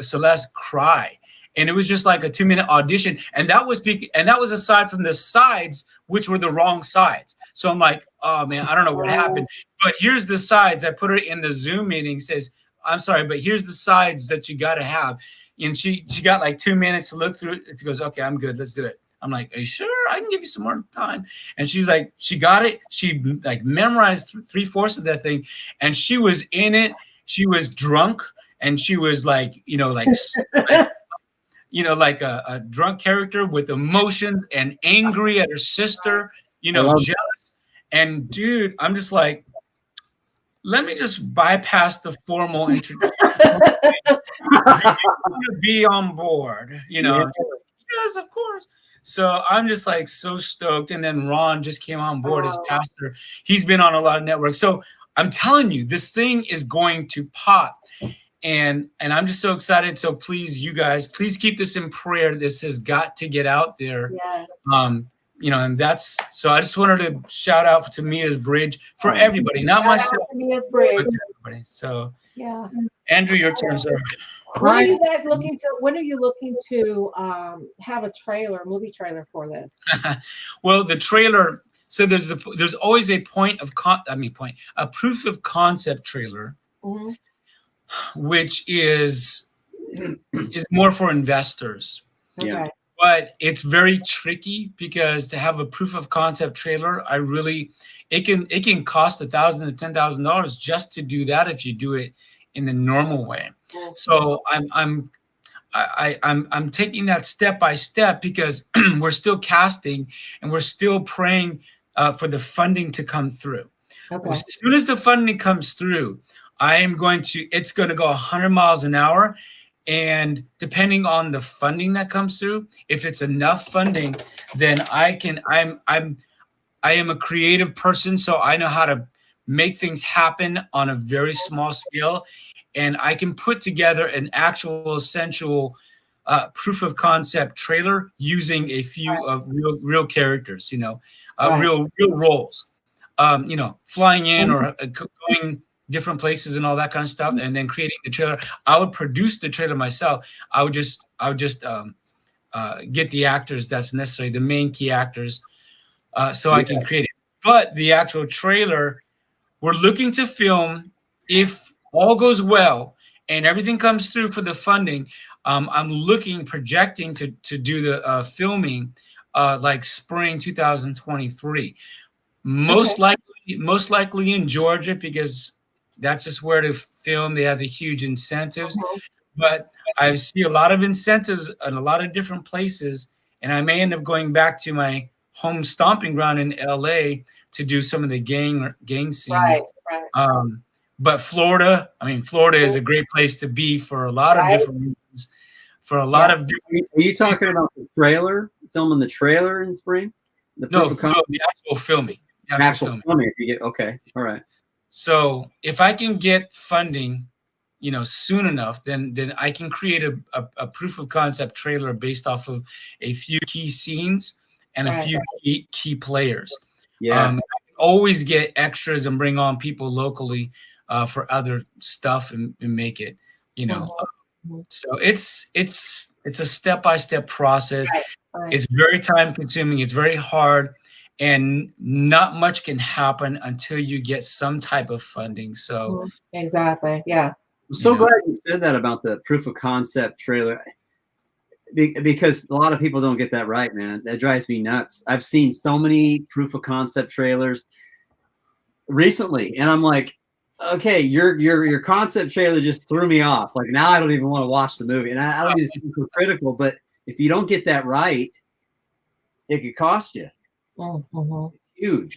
Celeste cry. And it was just like a 2-minute audition, and that was aside from the sides, which were the wrong sides. So I'm like, oh man, I don't know what happened, but here's the sides. I put her in the Zoom meeting. Says, I'm sorry, but here's the sides that you got to have. And she got like 2 minutes to look through it. She goes, okay, I'm good. Let's do it. I'm like, are you sure? I can give you some more time. And she's like, she got it. She like memorized 3/4 of that thing, and she was in it. She was drunk, and she was like, you know, like you know, like a drunk character with emotions and angry at her sister, you know, jealous. And dude, I'm just like, let me just bypass the formal introduction. Be on board, you know. Yes, of course. So I'm just like so stoked. And then Ron just came on board as pastor. He's been on a lot of networks. So I'm telling you, this thing is going to pop. And I'm just so excited. So please, you guys, please keep this in prayer. This has got to get out there. Yes. You know, and that's, so I just wanted to shout out to Mia's Bridge for everybody, not myself, Mia's Bridge. but everybody. So Yeah. Andrew, your turn, sir. When are you guys looking to? When are you looking to have a movie trailer for this? Well, the trailer. So there's always a a proof of concept trailer, which is more for investors. Okay. Yeah. But it's very tricky because to have a proof of concept trailer, it can cost $1,000 to $10,000 just to do that if you do it in the normal way. So I'm taking that step by step because we're still casting and we're still praying for the funding to come through. Okay. As soon as the funding comes through, it's going to go 100 miles an hour. And depending on the funding that comes through, if it's enough funding, then I am a creative person, so I know how to make things happen on a very small scale, and I can put together an actual essential proof of concept trailer using a few of real characters, you know, real roles, you know, flying in or going different places and all that kind of stuff, and then creating the trailer. I would produce the trailer myself. I would just get the actors that's necessary, the main key actors, so I can create it. But the actual trailer, we're looking to film, if all goes well and everything comes through for the funding. I'm projecting to do the filming like spring 2023, most likely in Georgia, because that's just where to film. They have the huge incentives, but I see a lot of incentives in a lot of different places, and I may end up going back to my home stomping ground in LA to do some of the gang scenes. Right. But Florida is a great place to be for a lot of different reasons. For a lot of different. Are you talking about the trailer? Filming the trailer in spring? No, the actual filming. Actual filming. If you get okay, all right. So if I can get funding, you know, soon enough, then I can create a proof of concept trailer based off of a few key scenes and a few key players. Yeah. I can always get extras and bring on people locally for other stuff and make it, you know. So it's a step-by-step process. Right, right. It's very time consuming. It's very hard, and not much can happen until you get some type of funding. So Exactly. Yeah. I'm so you know. glad you said that about the proof of concept trailer, because a lot of people don't get that right, man. That drives me nuts. I've seen so many proof of concept trailers recently, and I'm like, okay, your concept trailer just threw me off. Like, now I don't even want to watch the movie, and I don't even seem so critical. But if you don't get that right, it could cost you. Mm-hmm.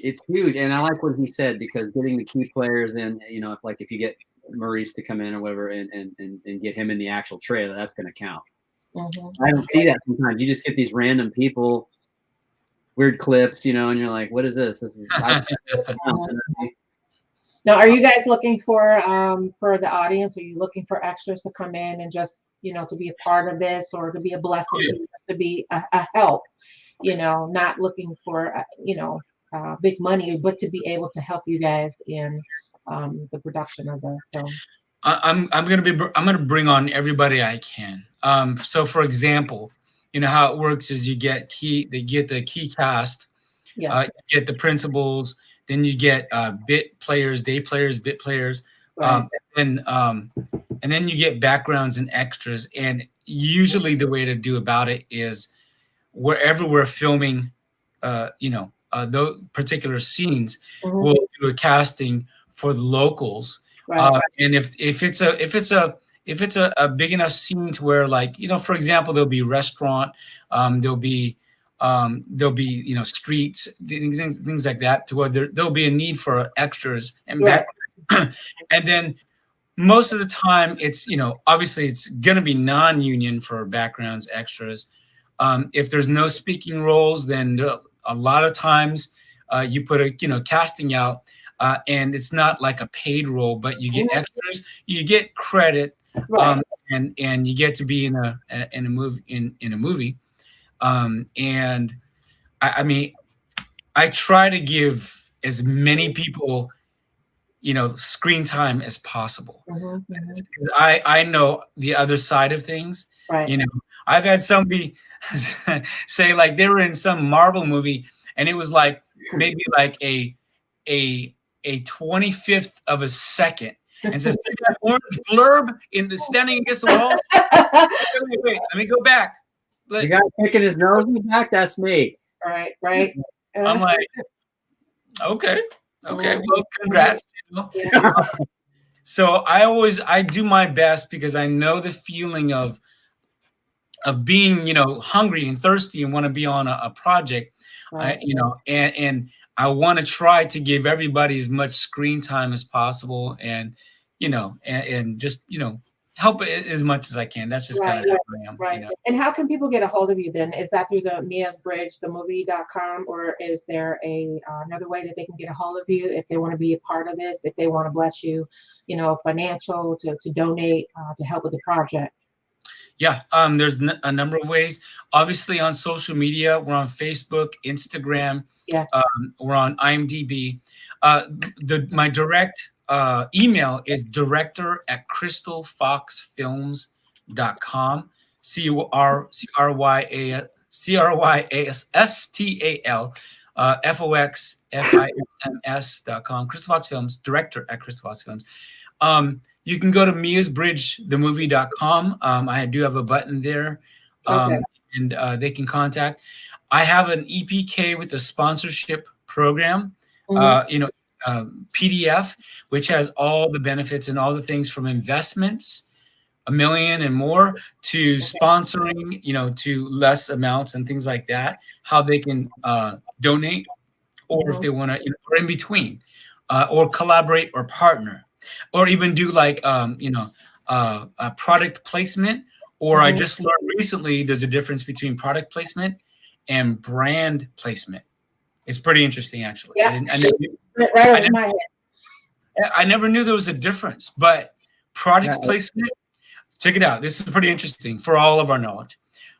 It's huge. And I like what he said, because getting the key players in, you know, if you get Maurice to come in or whatever and get him in the actual trailer, that's going to count. I don't see that sometimes. You just get these random people, weird clips, you know, and you're like, what is this? Now, are you guys looking for the audience? Are you looking for extras to come in and just, you know, to be a part of this, or to be a blessing, to be a help? You know, not looking for you know, big money, but to be able to help you guys in the production of the film. I'm gonna bring on everybody I can. So for example, you know how it works is you get the key cast, Yeah. you get the principals, then you get bit players, day players, bit players, Right. and then you get backgrounds and extras. And usually the way to do about it is, wherever we're filming, you know, those particular scenes, we'll do a casting for the locals. Right. And if it's a big enough scene to where, like, you know, for example, there'll be restaurant, there'll be you know, streets, things like that, to where there'll be a need for extras and background. And then most of the time, it's, you know, obviously it's gonna be non-union for backgrounds, extras. If there's no speaking roles, then a lot of times you put a, you know, casting out, and it's not like a paid role, but you get extras, you get credit, and you get to be in a movie. And I mean, I try to give as many people, you know, screen time as possible, because I know the other side of things. Right. You know, I've had somebody say, like, they were in some Marvel movie, and it was like maybe like a 25th of a second, and says, "See that orange blurb in the standing against the wall?" Wait, let me go back. The guy picking his nose in the back, that's me. Right. Right. I'm like, okay, well, congrats. You know? So I do my best, because I know the feeling of being, you know, hungry and thirsty and want to be on a project, you know, and I want to try to give everybody as much screen time as possible, and, you know, and just, you know, help it as much as I can. That's just kind of who I am. Right. You know? And how can people get a hold of you then? Is that through the Mia's Bridge, the movie.com, or is there another way that they can get a hold of you if they want to be a part of this, if they want to bless you, you know, financial, to donate, to help with the project? Yeah, there's a number of ways. Obviously, on social media, we're on Facebook, Instagram. Yeah. We're on IMDb. My direct email is director@crystalfoxfilms.com. CrystalFoxFilms.com. Crystal Fox Films, director@crystalfoxfilms. You can go to miasbridgethemovie.com. I do have a button there, and they can contact. I have an EPK with a sponsorship program, you know, PDF, which has all the benefits and all the things from investments, $1 million and more, to sponsoring, you know, to less amounts and things like that, how they can donate, or if they want to, you know, or in between, or collaborate or partner, or even do like, you know, a product placement. Or I just learned recently there's a difference between product placement and brand placement. It's pretty interesting, actually. Yeah. Right over my head. I never knew there was a difference, but product placement, check it out. This is pretty interesting for all of our knowledge.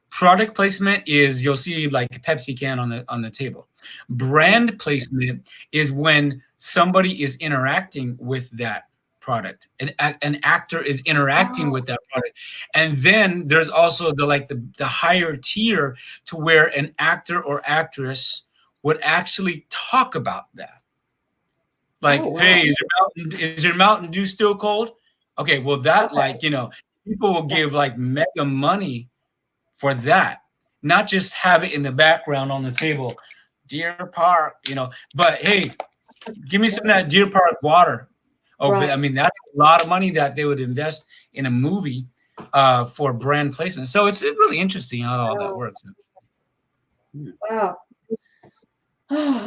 Product placement is, you'll see like a Pepsi can on the table. Brand placement is when somebody is interacting with that product. An actor is interacting with that product. And then there's also the higher tier to where an actor or actress would actually talk about that. Like, Oh, wow. hey, is your Mountain Dew still cold? Okay, well that people will give like mega money for that, not just have it in the background on the table, Deer Park, but hey, give me some of that Deer Park water. Oh, Right. but I mean, that's a lot of money that they would invest in a movie for brand placement. So it's really interesting how all that works. Wow.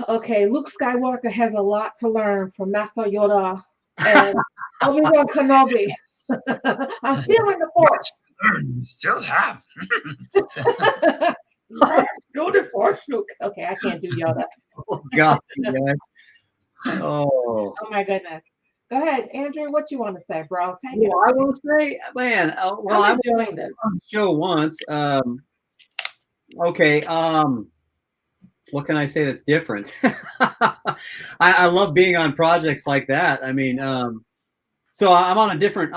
Okay, Luke Skywalker has a lot to learn from Master Yoda and Obi-Wan Kenobi. I'm feeling the force. You still have. Do the force, Luke. Okay, I can't do Yoda. Oh God. Oh. Oh my goodness. Go ahead, Andrew. What you want to say, bro? Take it. Well, I will say, man. Well, I'm I was enjoying this. on the show once. Okay. What can I say that's different? I love being on projects like that. I mean, so I'm on a different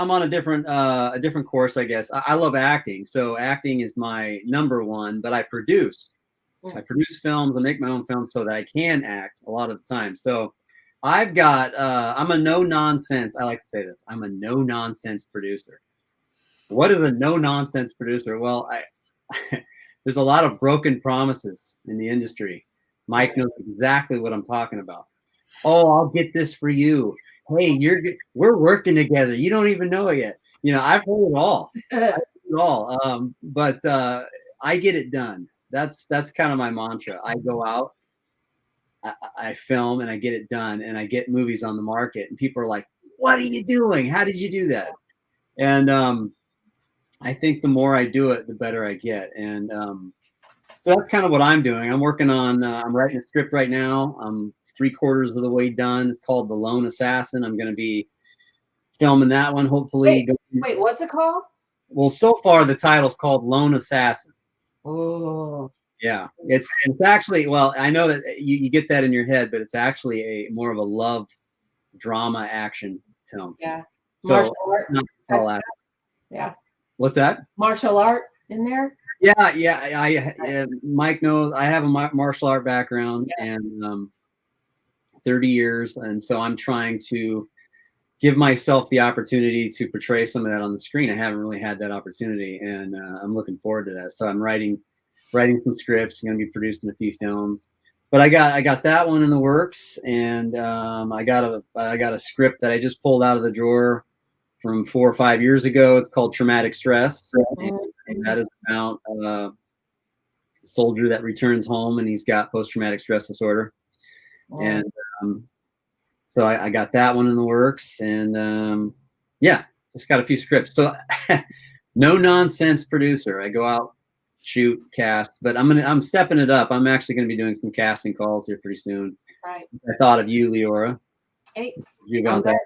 course, I guess. I love acting. So acting is my number one, but I produce. I produce films. I make my own films so that I can act a lot of the time. So I've got, I'm a no nonsense. I like to say this. I'm a no nonsense producer. What is a no nonsense producer? Well, there's a lot of broken promises in the industry. Mike knows exactly what I'm talking about. Oh, I'll get this for you. Hey, we're working together. You don't even know it yet. I've heard it all. But I get it done. That's kind of my mantra. I go out, I film, and I get it done, and I get movies on the market. And people are like, "What are you doing? How did you do that?" And I think the more I do it, the better I get. And so that's kind of what I'm doing. I'm working on, I'm writing a script right now. I'm 3/4 of the way done. It's called The Lone Assassin. I'm going to be filming that one, hopefully. Wait, what's it called? Well, so far the title's called Lone Assassin. Oh. Yeah. It's actually, well, I know that you get that in your head, but it's actually more of a love drama action film. Yeah. So, martial art. Yeah. What's that? Martial art in there? Yeah. Mike knows I have a martial art background and 30 years. And so I'm trying to give myself the opportunity to portray some of that on the screen. I haven't really had that opportunity, and I'm looking forward to that. So I'm writing some scripts. I'm going to be producing a few films, but I got that one in the works, and I got a script that I just pulled out of the drawer from 4 or 5 years ago. It's called Traumatic Stress, and that is about a soldier that returns home and he's got post-traumatic stress disorder, and so I got that one in the works, and just got a few scripts. So no nonsense producer. I go out, shoot, cast, but I'm stepping it up. I'm actually going to be doing some casting calls here pretty soon. Right. I thought of you, Leora. Hey. You got that.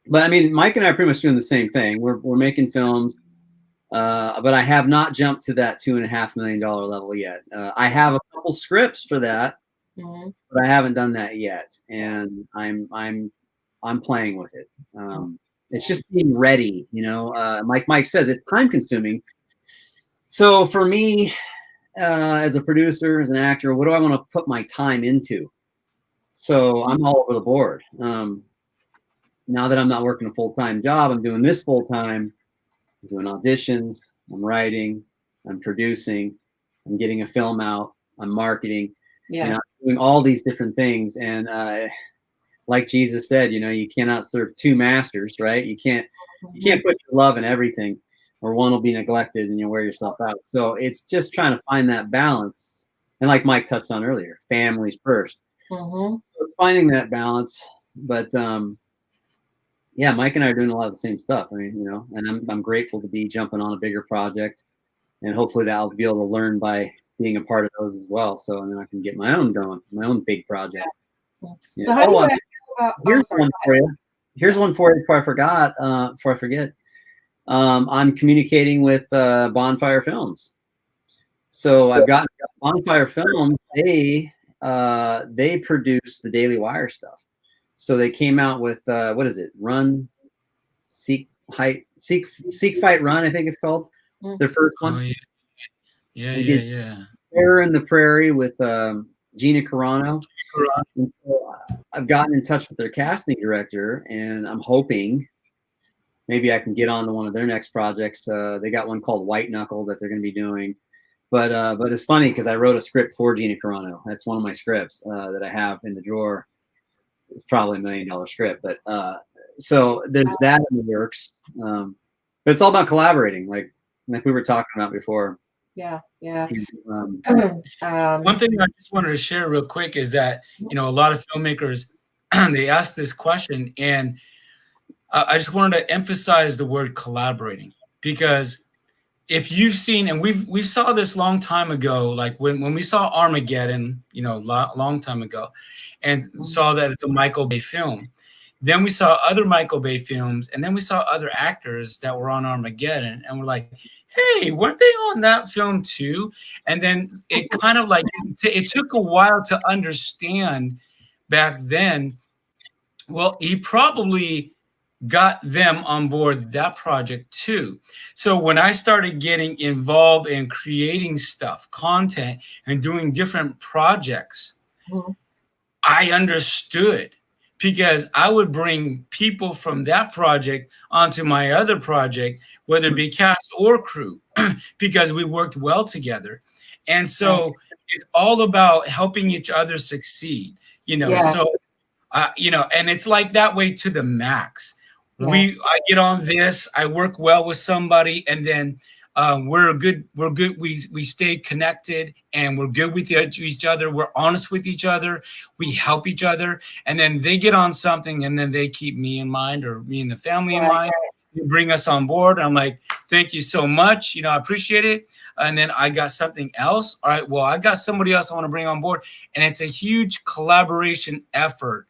But I mean, Mike and I are pretty much doing the same thing. We're making films, but I have not jumped to that $2.5 million level yet. I have a couple scripts for that. Mm-hmm. But I haven't done that yet, and I'm playing with it. It's just being ready, like Mike says, it's time consuming. So for me, as a producer, as an actor, what do I want to put my time into? So I'm all over the board. Now that I'm not working a full-time job, I'm doing this full-time. I'm doing auditions, I'm writing, I'm producing, I'm getting a film out, I'm marketing. Yeah. Doing all these different things, and like Jesus said, you cannot serve two masters, right? You can't put your love in everything, or one will be neglected and you'll wear yourself out. So it's just trying to find that balance, and like Mike touched on earlier, families first. So it's finding that balance, but Mike and I are doing a lot of the same stuff. I mean, and I'm grateful to be jumping on a bigger project, and hopefully that I'll be able to learn by being a part of those as well. So, and then I can get my own going, my own big project. So how do you feel about, here's one for you. Here's one for you before I forget. I'm communicating with Bonfire Films. So I've got Bonfire Films. They produce the Daily Wire stuff. so they came out with what is it? Run, Seek, Fight, Run. I think it's called their first one. Oh yeah, We did yeah. Terror in the Prairie with Gina Carano. And so I've gotten in touch with their casting director, and I'm hoping maybe I can get on to one of their next projects. They got one called White Knuckle that they're going to be doing. But it's funny because I wrote a script for Gina Carano. That's one of my scripts that I have in the drawer. It's probably $1 million script, but so there's that in the works. But it's all about collaborating, like we were talking about before. Yeah. One thing I just wanted to share real quick is that, you know, a lot of filmmakers, they ask this question, and I just wanted to emphasize the word collaborating, because if you've seen, and we saw this long time ago, like when we saw Armageddon, you know, long time ago, and saw that it's a Michael Bay film. Then we saw other Michael Bay films, and then we saw other actors that were on Armageddon, and we're like, hey, weren't they on that film too? And then it kind of like, it took a while to understand back then, well, he probably got them on board that project too. So when I started getting involved in creating stuff, content, and doing different projects, I understood, because I would bring people from that project onto my other project, whether it be cast or crew, because we worked well together. And so it's all about helping each other succeed, you know. So you know, and it's like that way to the max. I get on this, I work well with somebody, and then we're good. We stay connected, and we're good with each other. We're honest with each other. We help each other, and then they get on something, and then they keep me in mind, or me and the family in mind. They bring us on board. I'm like, thank you so much. You know, I appreciate it. And then I got something else. All right, well, I got somebody else I want to bring on board, and it's a huge collaboration effort.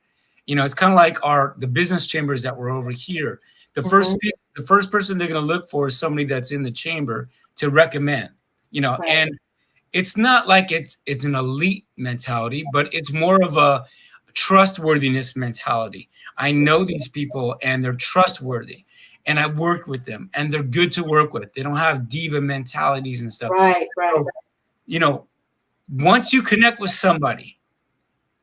You know, it's kind of like the business chambers that were over here. The first person they're going to look for is somebody that's in the chamber to recommend, you know. And it's not like it's an elite mentality, but it's more of a trustworthiness mentality. I know these people, and they're trustworthy, and I worked with them, and they're good to work with. They don't have diva mentalities and stuff. So, you know, once you connect with somebody,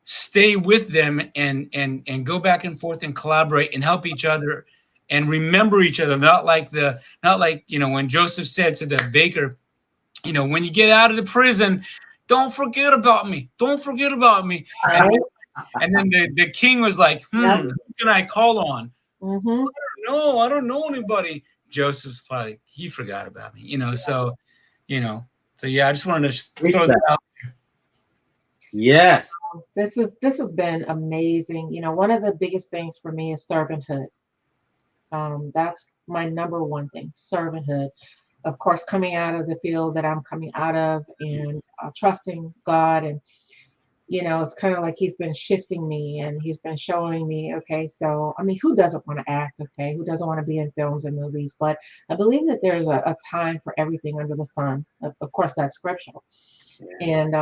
stay with them and go back and forth and collaborate and help each other and remember each other. Not like, you know, when Joseph said to the baker, you know, when you get out of the prison, don't forget about me. Don't forget about me. And then the king was like, who can I call on? I don't know anybody. Joseph's probably, he forgot about me, you know. So, you know, so yeah, I just wanted to throw that out. Yes. This has been amazing. You know, one of the biggest things for me is servanthood. That's my number one thing, servanthood. Of course, coming out of the field that I'm coming out of, and trusting God, and you know, it's kind of like he's been shifting me, and he's been showing me, okay, so I mean, who doesn't want to act? Okay, who doesn't want to be in films and movies? But I believe that there's a time for everything under the sun. Of course, that's scriptural. And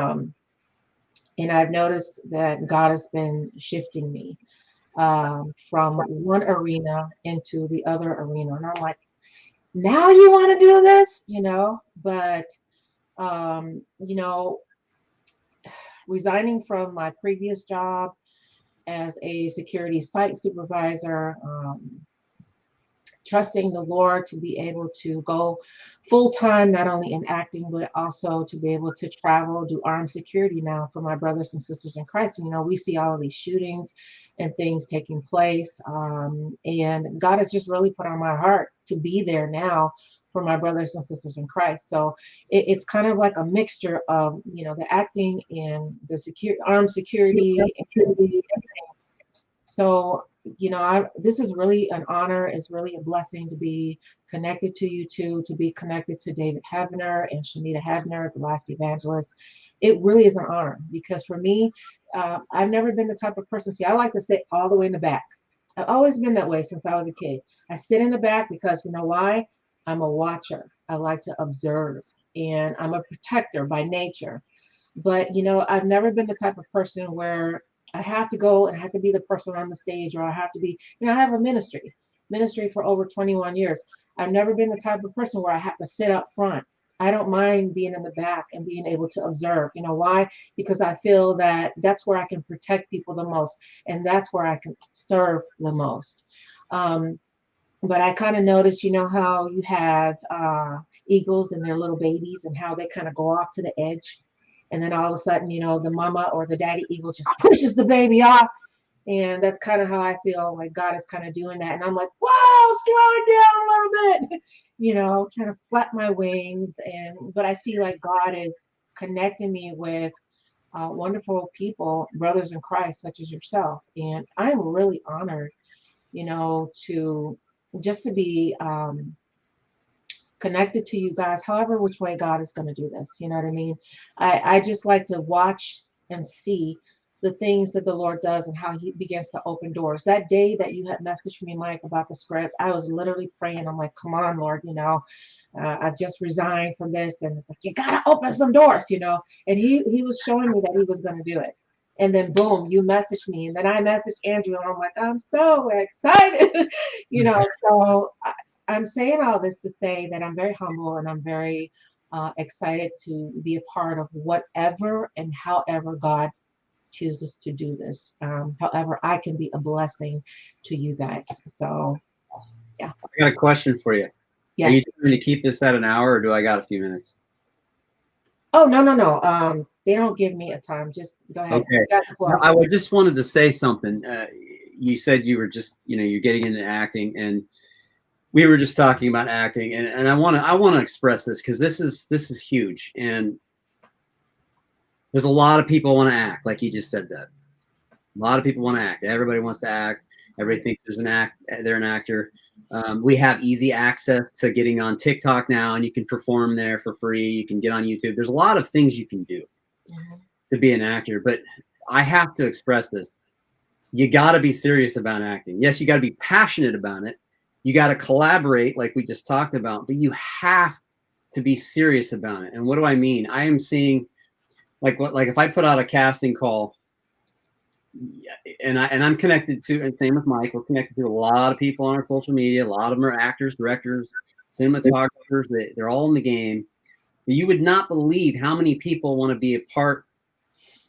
I've noticed that God has been shifting me from one arena into the other arena. And I'm like, now you want to do this, you know? But, you know, resigning from my previous job as a security site supervisor, trusting the Lord to be able to go full time, not only in acting, but also to be able to travel, do armed security now for my brothers and sisters in Christ. And, you know, we see all of these shootings and things taking place. And God has just really put on my heart to be there now for my brothers and sisters in Christ. So it's kind of like a mixture of, you know, the acting and the armed security and everything. So, you know, this is really an honor. It's really a blessing to be connected to you two, to be connected to David Heavener and Shanita Heavener, the Last Evangelist. It really is an honor, because for me, I've never been the type of person. See, I like to sit all the way in the back. I've always been that way since I was a kid. I sit in the back because, you know why? I'm a watcher. I like to observe, and I'm a protector by nature. But, you know, I've never been the type of person where I have to go and I have to be the person on the stage, or I have to be, I have a ministry for over 21 years. I've never been the type of person where I have to sit up front. I don't mind being in the back and being able to observe. You know why? Because I feel that that's where I can protect people the most, and that's where I can serve the most. But I kind of noticed, how you have eagles and their little babies, and how they kind of go off to the edge. And then all of a sudden, the mama or the daddy eagle just pushes the baby off. And that's kind of how I feel like God is kind of doing that. And I'm like, whoa, slow it down a little bit, trying to flap my wings. But I see like God is connecting me with wonderful people, brothers in Christ, such as yourself. And I'm really honored, to just to be connected to you guys, however which way God is going to do this. You know what I mean? I just like to watch and see the things that the Lord does and how he begins to open doors. That day that you had messaged me, Mike, about the script, I was literally praying. I'm like, come on, Lord, I've just resigned from this. And it's like, you got to open some doors, and he was showing me that he was going to do it. And then boom, you messaged me. And then I messaged Andrew, and I'm like, I'm so excited, so I'm saying all this to say that I'm very humble, and I'm very excited to be a part of whatever and however God chooses to do this. However, I can be a blessing to you guys. So, yeah. I got a question for you. Yeah. Are you trying to keep this at an hour, or do I got a few minutes? Oh, no. They don't give me a time. Just go ahead. Okay. I just wanted to say something. You said you were just, you're getting into acting, and we were just talking about acting, and I want to express this because this is huge, and there's a lot of people want to act, like you just said that. A lot of people want to act. Everybody wants to act. Everybody thinks they're an actor. We have easy access to getting on TikTok now, and you can perform there for free. You can get on YouTube. There's a lot of things you can do to be an actor, but I have to express this. You got to be serious about acting. Yes, you got to be passionate about it. You got to collaborate, like we just talked about, but you have to be serious about it. And what do I mean? I am seeing, like if I put out a casting call, and I'm connected to, and same with Mike, we're connected to a lot of people on our social media. A lot of them are actors, directors, cinematographers. They're all in the game. But you would not believe how many people want to be a part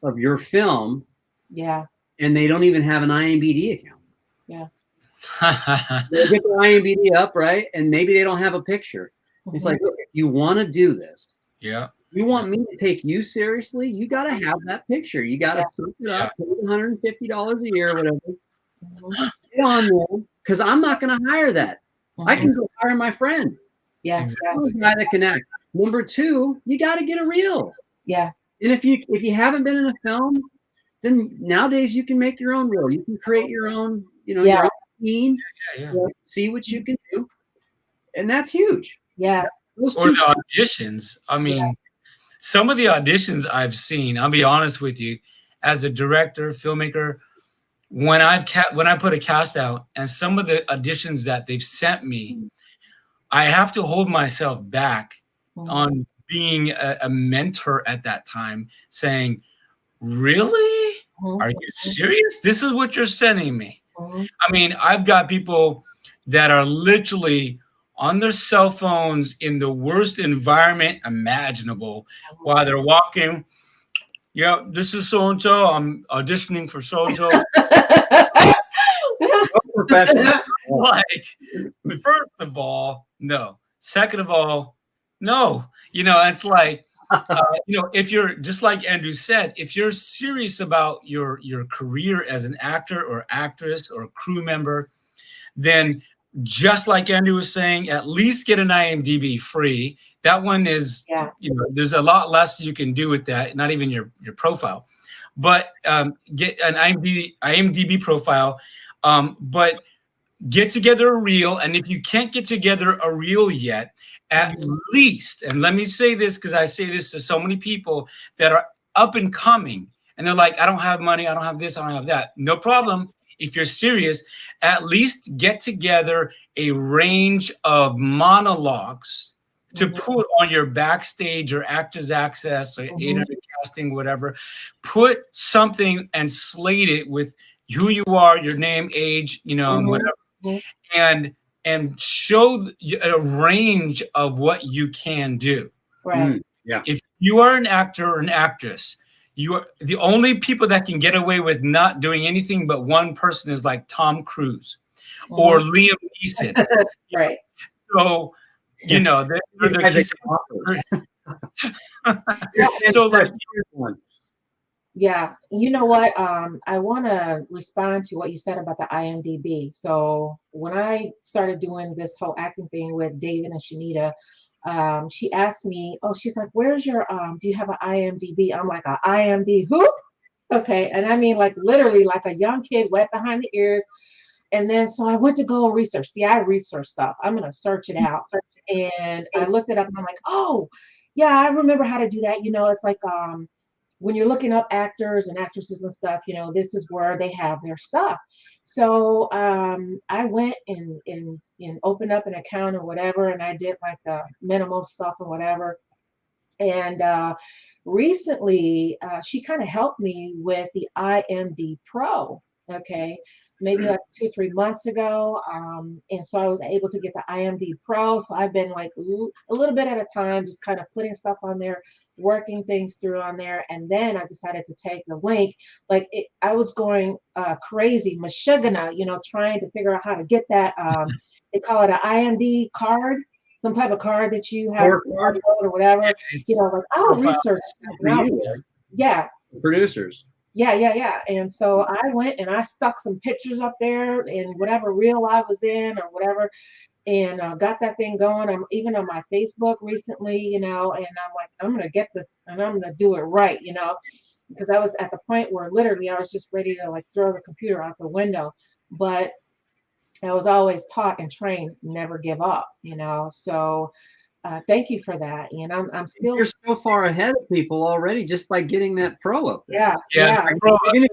of your film. Yeah. And they don't even have an IMDb account. Yeah. They get their IMDb up, right? And maybe they don't have a picture. It's like, look, if you want to do this, you want me to take you seriously, you got to have that picture. You got to soak it up, pay $150 a year or whatever. Get on there, because I'm not going to hire that. I can go hire my friend. Yeah, exactly. Guy that can act. Number two, you got to get a reel. Yeah. And if you haven't been in a film, then nowadays you can make your own reel. You can create your own, your own scene. See what you can do, and that's huge. Yes. Or the auditions. I mean, some of the auditions I've seen, I'll be honest with you, as a director, filmmaker, when I put a cast out, and some of the auditions that they've sent me, I have to hold myself back on being a mentor at that time, saying, really? Are you serious? This is what you're sending me? I mean, I've got people that are literally on their cell phones in the worst environment imaginable while they're walking. Yeah, this is so-and-so. I'm auditioning for so-and-so. Like, first of all, no. Second of all, no. It's like, if you're, just like Andrew said, if you're serious about your career as an actor or actress or crew member, then just like Andrew was saying, at least get an IMDb free. That one is, there's a lot less you can do with that, not even your profile. But get an IMDb profile, but get together a reel. And if you can't get together a reel yet, at least, and let me say this because I say this to so many people that are up and coming, and they're like, I don't have money, I don't have this, I don't have that. No problem. If you're serious, at least get together a range of monologues to put on your Backstage or Actors Access or 800 casting, whatever. Put something and slate it with who you are, your name, age, whatever, and show a range of what you can do. Right. Yeah. If you are an actor or an actress, you are the only people that can get away with not doing anything but one person is like Tom Cruise or Liam Neeson. Right. So, they're so like, yeah, you know what? I want to respond to what you said about the IMDb. So when I started doing this whole acting thing with David and Shanita, she asked me, oh, she's like, where's your, do you have an IMDb? I'm like, a IMDb who? Okay. And I mean, like literally like a young kid wet behind the ears. And then, so I went to go and research. See, I research stuff. I'm going to search it out. And I looked it up and I'm like, oh, yeah, I remember how to do that. It's like, when you're looking up actors and actresses and stuff, this is where they have their stuff. So I went and opened up an account or whatever, and I did like the minimal stuff or whatever. And recently, she kind of helped me with the IMD Pro. Okay, maybe like 2-3 months ago. And so I was able to get the IMD Pro. So I've been like a little bit at a time, just kind of putting stuff on there, working things through on there. And then I decided to take the link. I was going crazy, mashugana, trying to figure out how to get that. They call it an IMD card, some type of card that you have to download or whatever. Like I'll research. Yeah. Producers. Yeah. And so I went and I stuck some pictures up there in whatever reel I was in or whatever, and got that thing going. I'm even on my Facebook recently, and I'm like, I'm going to get this and I'm going to do it right, because I was at the point where literally I was just ready to like throw the computer out the window. But I was always taught and trained, never give up, so thank you for that. And I'm still. You're so far ahead of people already just by getting that pro up there. Yeah. Even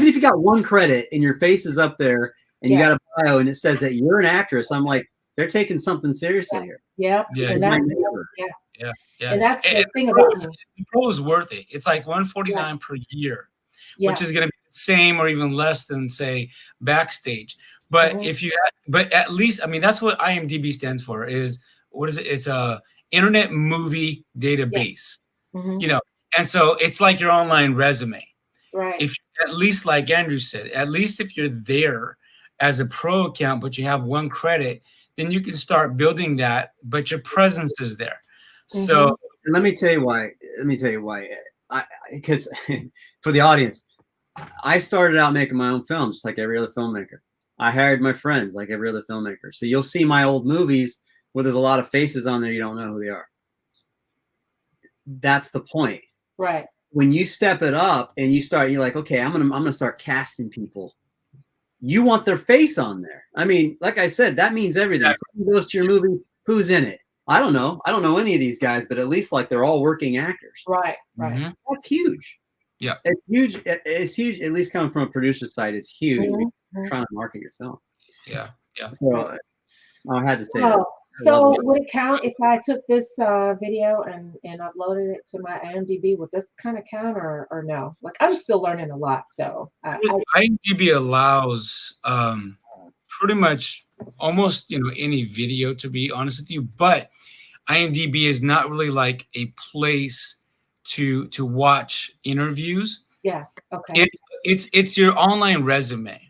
if you got one credit and your face is up there and you got a bio and it says that you're an actress, I'm like, they're taking something seriously here. Yeah. And that's, yeah. And that's the thing about the pro is worth it. It's like $149 per year, which is going to be the same or even less than say backstage. But but at least, I mean, that's what IMDb stands for. Is what is it? It's a Internet Movie Database. And so it's like your online resume. Right. If at least, like Andrew said, at least if you're there as a pro account, but you have one credit, then you can start building that. But your presence is there. So let me tell you why. Because for the audience, I started out making my own films, just like every other filmmaker. I hired my friends like every other filmmaker. So you'll see my old movies where there's a lot of faces on there. You don't know who they are. That's the point. Right. When you step it up and you're like, okay, I'm gonna start casting people. You want their face on there. I mean, like I said, that means everything. Someone goes to your movie, who's in it? I don't know. I don't know any of these guys, but at least like they're all working actors. Right. That's huge. Yeah. It's huge. It's huge. At least coming from a producer's side, it's huge. Trying to market your film. Yeah. So I had to say that. So would it count if I took this video and uploaded it to my IMDb? Would this kind of count or no? Like I'm still learning a lot. So IMDb allows pretty much almost any video, to be honest with you, but IMDb is not really like a place to watch interviews. Yeah. Okay. It's your online resume.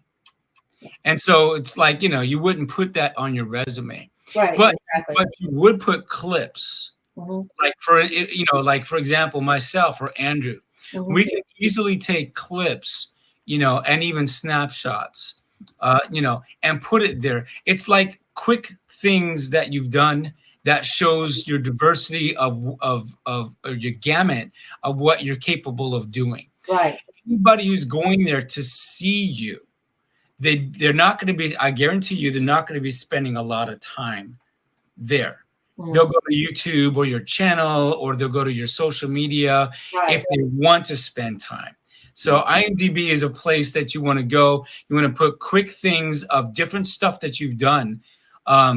And so it's like, you wouldn't put that on your resume. Right. But exactly. but you would put clips. Like for example, myself or Andrew, we can easily take clips, and even snapshots, and put it there. It's like quick things that you've done that shows your diversity of your gamut of what you're capable of doing. Right. Anybody who's going there to see you, they're not going to be, I guarantee you, they're not going to be spending a lot of time there. They'll go to YouTube or your channel, or they'll go to your social media if they want to spend time. So IMDb is a place that you want to go. You want to put quick things of different stuff that you've done.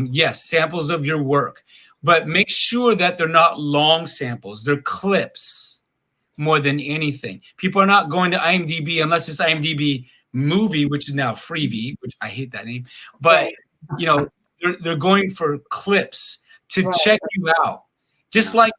Yes, samples of your work. but make sure that they're not long samples. They're clips more than anything. People are not going to IMDb unless it's IMDb movie, which is now Freevee, which I hate that name. But Right. you know, they're going for clips to Right. check you out. Just like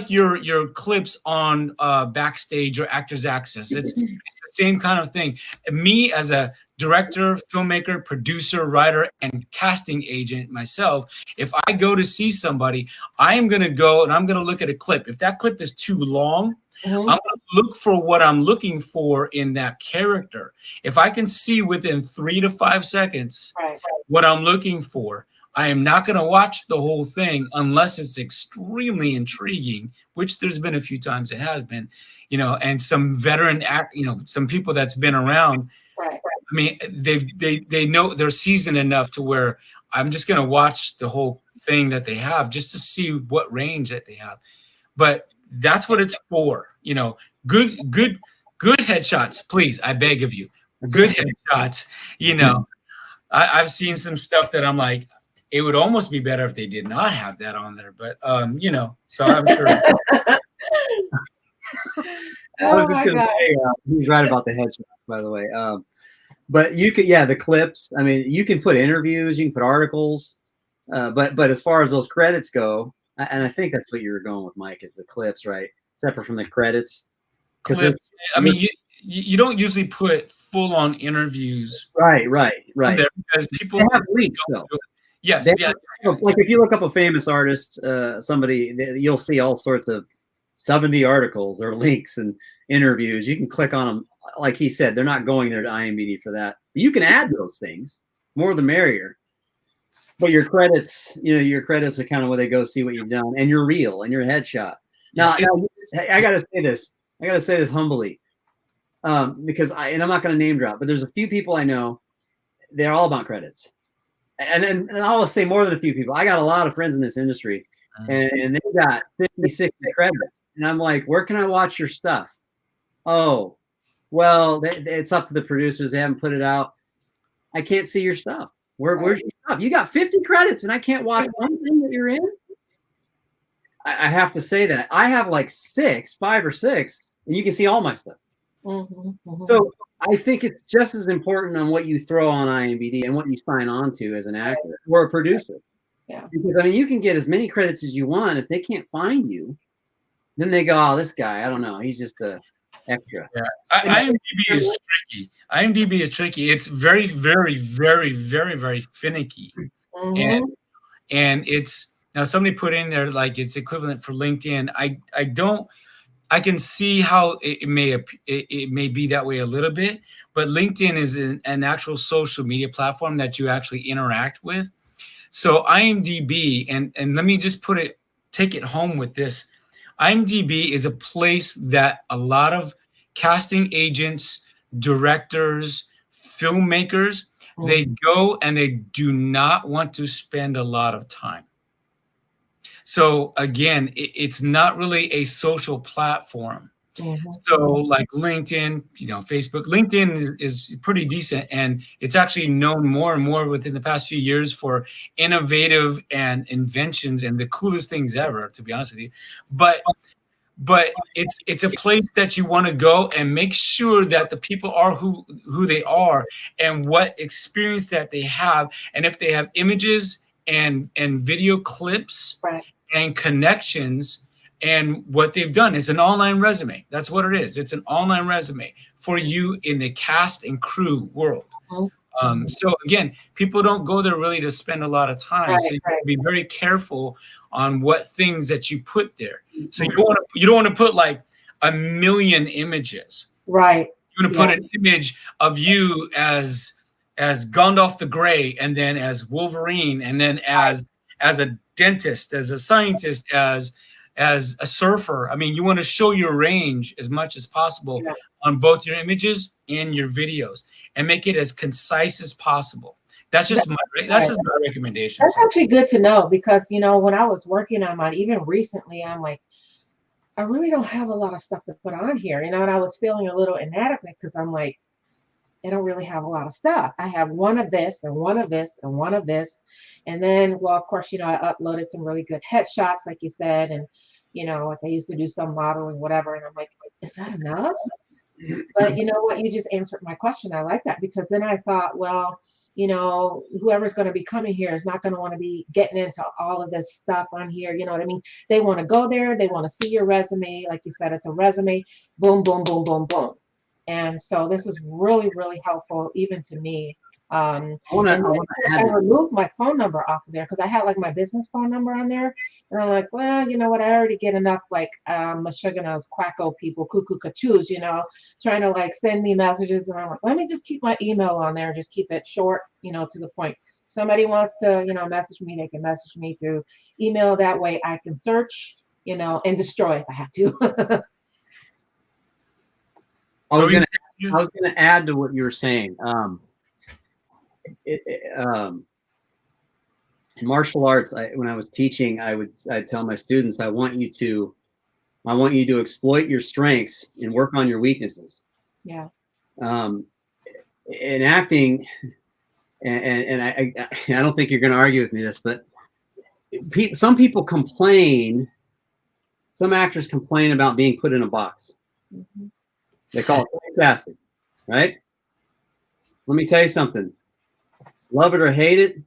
your clips on Backstage or Actors Access. It's the same kind of thing. Me as a director, filmmaker, producer, writer, and casting agent myself, if I go to see somebody, I am going to go and I'm going to look at a clip. If that clip is too long, I'm going to look for what I'm looking for in that character. If I can see within 3 to 5 seconds what I'm looking for, I am not going to watch the whole thing unless it's extremely intriguing, which there's been a few times it has been, you know, and some veteran some people that's been around. Right. I mean, they know they're seasoned enough to where I'm just going to watch the whole thing that they have just to see what range that they have. But that's what it's for, you know. Good headshots, please. I beg of you, good headshots. You know, I've seen some stuff that I'm like, it would almost be better if they did not have that on there. But you know, so I'm sure. Oh my God. He's right about the headshots, by the way. But you could, yeah, the clips. I mean, you can put interviews, you can put articles, but as far as those credits go, and I think that's what you were going with, Mike, is the clips, right? Separate from the credits. Clips. I mean, you don't usually put full on interviews. Right. There because people have links though. Yes, yeah. Like if you look up a famous artist, somebody, you'll see all sorts of 70 articles or links and interviews. You can click on them. Like he said, they're not going there to IMDb for that. You can add those things, more the merrier. But your credits, you know, your credits are kind of where they go see what you've done, and your reel and your headshot. Now I gotta say this. I gotta say this humbly, because I'm not gonna name drop, but there's a few people I know. They're all about credits, and I'll say more than a few people. I got a lot of friends in this industry, and they got 50, 60 credits, and I'm like, where can I watch your stuff? Oh, well, it's up to the producers. They haven't put it out. I can't see your stuff. Where's your stuff? You got 50 credits and I can't watch one thing that you're in? I have to say that. I have like 5 or 6, and you can see all my stuff. So I think it's just as important on what you throw on IMDb and what you sign on to as an actor or a producer. Yeah. Because, I mean, you can get as many credits as you want. If they can't find you, then they go, oh, this guy, I don't know. He's just a extra. Yeah. IMDb is tricky. IMDb is tricky. It's very, very, very, very, very finicky. And it's now somebody put in there like it's equivalent for LinkedIn. I can see how it may be that way a little bit, but LinkedIn is an actual social media platform that you actually interact with. So IMDb, and let me just take it home with this. IMDb is a place that a lot of casting agents, directors, filmmakers, they go and they do not want to spend a lot of time. So again, it's not really a social platform. So like LinkedIn, you know, Facebook, LinkedIn is pretty decent, and it's actually known more and more within the past few years for innovative and inventions and the coolest things ever, to be honest with you. But it's a place that you want to go and make sure that the people are who they are and what experience that they have, and if they have images and video clips and connections and what they've done. Is an online resume. That's what it is. It's an online resume for you in the cast and crew world. So again, people don't go there really to spend a lot of time. So you have to be very careful on what things that you put there. So you don't want to put like 1 million images. Right. You want to put an image of you as Gandalf the Grey, and then as Wolverine, and then as a dentist, as a scientist, as a surfer. I mean, you want to show your range as much as possible on both your images and your videos, and make it as concise as possible. That's just my recommendation. That's actually good to know, because, you know, when I was working on mine, even recently, I'm like, I really don't have a lot of stuff to put on here, you know, and I was feeling a little inadequate because I'm like, I don't really have a lot of stuff. I have one of this and one of this and one of this. And then, well, of course, I uploaded some really good headshots, like you said. And, like I used to do some modeling, whatever. And I'm like, is that enough? But you know what? You just answered my question. I like that, because then I thought, well, whoever's going to be coming here is not going to want to be getting into all of this stuff on here. You know what I mean? They want to go there. They want to see your resume. Like you said, it's a resume. Boom, boom, boom, boom, boom. And so this is really, really helpful, even to me. I removed my phone number off of there because I had like my business phone number on there. And I'm like, well, you know what? I already get enough like Meshuggah's quacko people, cuckoo cachoos, trying to like send me messages. And I'm like, let me just keep my email on there, just keep it short, to the point. Somebody wants to, message me, they can message me through email. That way I can search, and destroy if I have to. I was gonna add to what you were saying. In martial arts, when I was teaching, I'd tell my students, I want you to exploit your strengths and work on your weaknesses. Yeah. In acting, and I don't think you're going to argue with me this, but some people complain. Some actors complain about being put in a box. Mm-hmm. They call it typecasting, right? Let me tell you something. Love it or hate it,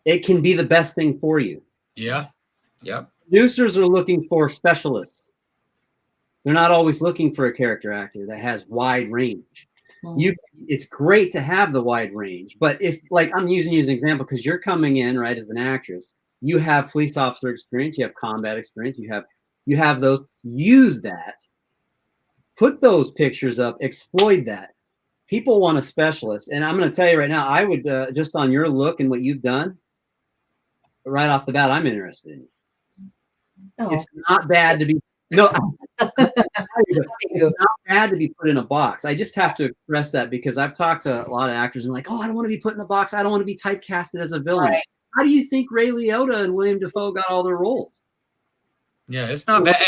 it can be the best thing for you. Yeah. Yeah. Producers are looking for specialists. They're not always looking for a character actor that has wide range. Mm-hmm. It's great to have the wide range, but if, like, I'm using you as an example because you're coming in, right, as an actress, you have police officer experience, you have combat experience, you have those. Use that. Put those pictures up, exploit that. People want a specialist. And I'm going to tell you right now, I would, just on your look and what you've done, right off the bat, I'm interested in you. Oh. It's not bad to be, no, it's not bad to be put in a box. I just have to express that because I've talked to a lot of actors and like, oh, I don't want to be put in a box. I don't want to be typecasted as a villain. Right. How do you think Ray Liotta and William Dafoe got all their roles? Yeah, it's not bad.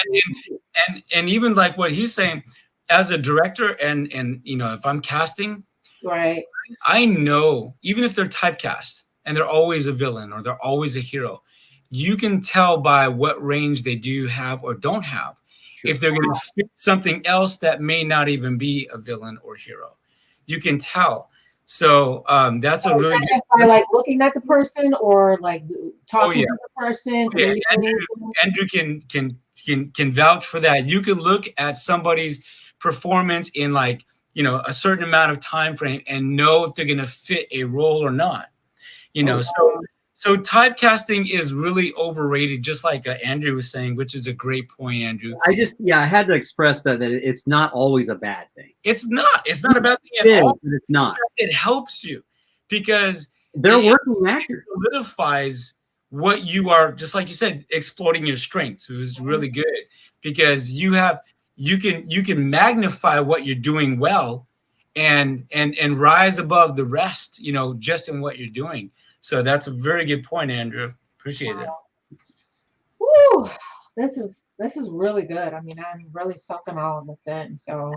And even like what he's saying, as a director and if I'm casting, right, I know even if they're typecast and they're always a villain or they're always a hero, you can tell by what range they do have or don't have. Sure. If they're going to fit something else that may not even be a villain or hero. You can tell. So that's a really just by like looking at the person or like talking to the person. Yeah, Andrew can vouch for that. You can look at somebody's performance in like a certain amount of time frame and know if they're going to fit a role or not. So typecasting is really overrated, just like Andrew was saying, which is a great point, Andrew. I had to express that it's not always a bad thing. It's not a bad thing at all. But it's not. It helps you because they're working actors. It solidifies what you are, just like you said, exploiting your strengths. It was really good because you can magnify what you're doing well and rise above the rest, just in what you're doing. So that's a very good point, Andrew. Appreciate it. Woo! This is really good. I mean, I'm really soaking all of this in. So,